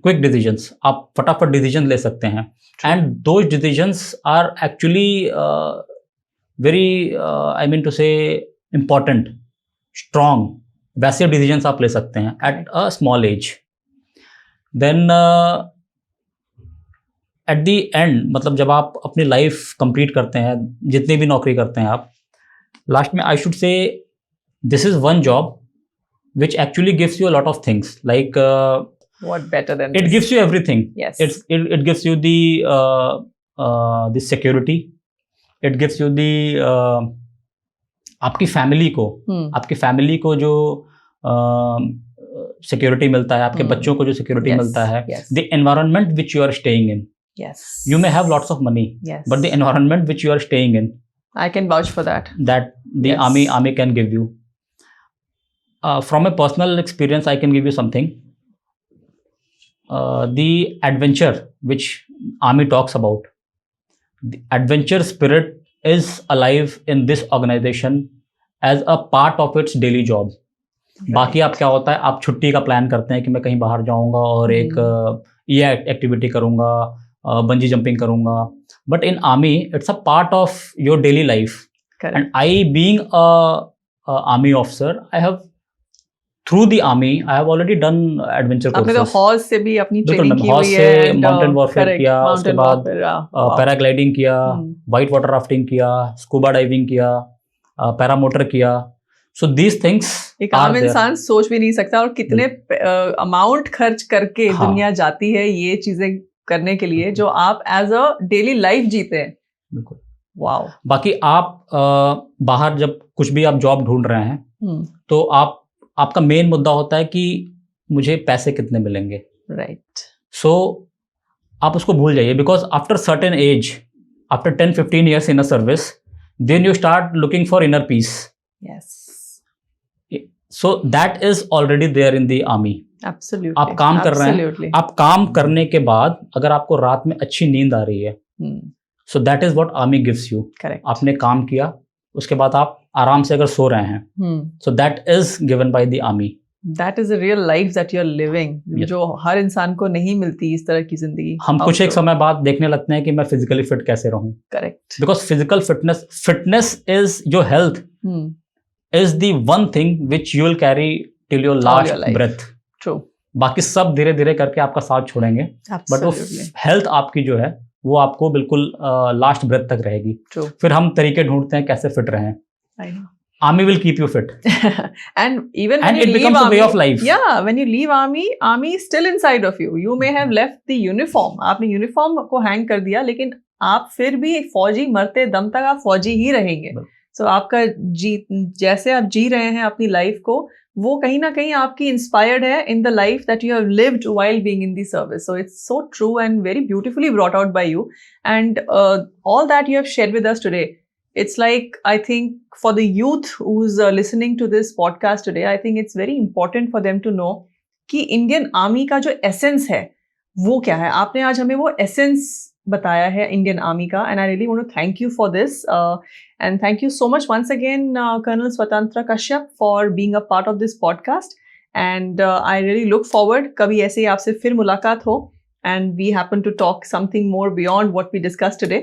[SPEAKER 2] quick decisions. आप फटाफट decision ले सकते हैं. And those decisions are actually very, I mean to say, important, strong. वैसे डिसीजंस आप ले सकते हैं at a small age. Then at the end, मतलब जब आप अपनी लाइफ कंप्लीट करते हैं, जितनी भी नौकरी करते हैं आप, लास्ट में I should say this is one job which actually gives you a lot of things, like
[SPEAKER 1] what better than
[SPEAKER 2] it
[SPEAKER 1] this?
[SPEAKER 2] gives you everything.
[SPEAKER 1] Yes.
[SPEAKER 2] It gives you the security. It gives you the आपकी फैमिली को जो सिक्योरिटी मिलता है, आपके बच्चों को जो सिक्योरिटी मिलता है, the environment which you are staying in. You may have lots of money, but the environment which you are staying in,
[SPEAKER 1] I can vouch for that.
[SPEAKER 2] That the army can give you. From a personal experience, I can give you something. The adventure which army talks about, the adventure spirit is alive in this organization as a part of its daily job. बाकी आप क्या होता है, आप छुट्टी का प्लान करते हैं कि मैं कहीं बाहर जाऊंगा और एक ये एक्टिविटी करूंगा, बंजी जंपिंग करूंगा, but in army it's a part of your daily life. And I being a army officer, I have through the army I have already done adventure courses. आपने तो हॉर्स से भी अपनी ट्रेनिंग की हुई है, माउंटेन वॉरफेयर किया, उसके बाद पैराग्लाइडिंग किया, वाइट वाटर राफ्टिंग किया, स्कूबा डाइविंग किया, पैरामोटर किया. So these things
[SPEAKER 1] एक आम इंसान सोच भी नहीं सकता, और कितने अमाउंट खर्च करके दुनिया जाती है ये चीजें करने के लिए जो आप एज अ डेली लाइफ जीते हैं.
[SPEAKER 2] बिल्कुल.
[SPEAKER 1] वाओ.
[SPEAKER 2] बाकी आप बाहर जब कुछ भी आप जॉब ढूंढ रहे हैं तो आपका मेन मुद्दा होता है कि मुझे पैसे कितने मिलेंगे.
[SPEAKER 1] राइट.
[SPEAKER 2] सो आप उसको भूल जाइए, because after certain age, after 10-15 years in a service, then you start looking for inner peace.
[SPEAKER 1] Yes.
[SPEAKER 2] So that is already there in the army.
[SPEAKER 1] Absolutely.
[SPEAKER 2] आप काम कर रहे हैं, आप काम करने के बाद अगर आपको रात में अच्छी नींद आ रही है, so that is what army gives you.
[SPEAKER 1] Correct.
[SPEAKER 2] आपने काम किया, उसके बाद आप आराम से अगर सो रहे हैं, so that is given by the army.
[SPEAKER 1] That is a real life that you are living.
[SPEAKER 2] Yes.
[SPEAKER 1] जो हर इंसान को नहीं मिलती इस तरह की जिंदगी.
[SPEAKER 2] हम कुछ एक समय बाद देखने लगते हैं कि मैं फिजिकली फिट कैसे रहूं.
[SPEAKER 1] Correct.
[SPEAKER 2] Because physical fitness is your health. Is the one thing which you will carry till your last breath.
[SPEAKER 1] True.
[SPEAKER 2] बाकी सब धीरे धीरे करके आपका साथ छोड़ेंगे, बट वो हेल्थ आपकी जो है वो आपको बिल्कुल लास्ट ब्रेथ तक रहेगी.
[SPEAKER 1] True.
[SPEAKER 2] फिर हम तरीके ढूंढते हैं कैसे फिट रहें.
[SPEAKER 1] I know.
[SPEAKER 2] Army will keep you fit.
[SPEAKER 1] And even when
[SPEAKER 2] and
[SPEAKER 1] you
[SPEAKER 2] it
[SPEAKER 1] leave
[SPEAKER 2] becomes
[SPEAKER 1] army,
[SPEAKER 2] a way of life.
[SPEAKER 1] Yeah, when you leave army is still inside of you. You may have left the uniform. आपने यूनिफॉर्म को हैंग कर दिया, लेकिन आप फिर भी फौजी, मरते दम तक आप फौजी ही रहेंगे. So आपका जैसे आप जी रहे हैं अपनी लाइफ को, वो कहीं ना कहीं आपकी इंस्पायर्ड है in the life that you have lived while being in the service. So it's so true and very beautifully brought out by you. And all that you have shared with us today, it's like, I think for the youth who's listening to this podcast today, I think it's very important for them to know कि Indian Army का जो essence है वो क्या है. आपने आज हमें वो essence बताया है Indian Army का, and I really want to thank you for this. And thank you so much once again, Colonel Swatantra Kashyap, for being a part of this podcast. And I really look forward कभी ऐसे ही आपसे फिर मुलाकात हो, and we happen to talk something more beyond what we discussed today.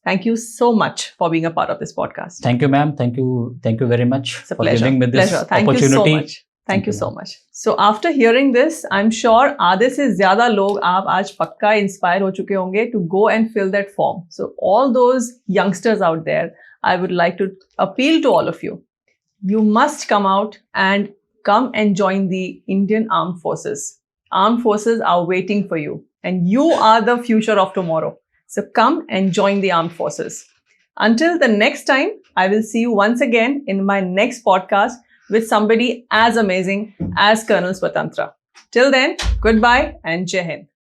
[SPEAKER 1] Thank you so much for being a part of this podcast.
[SPEAKER 2] Thank you, ma'am. Thank you very much for giving me this
[SPEAKER 1] Thank
[SPEAKER 2] opportunity.
[SPEAKER 1] You so much. Thank you so much. So after hearing this, I'm sure आधे से ज़्यादा लोग आप आज पक्का इंस्पायर हो चुके होंगे to go and fill that form. So all those youngsters out there, I would like to appeal to all of you. You must come out and come and join the Indian Armed Forces. Armed Forces are waiting for you, and you are the future of tomorrow. So come and join the Armed Forces. Until the next time, I will see you once again in my next podcast with somebody as amazing as Colonel Swatantra. Till then, goodbye and Jai Hind.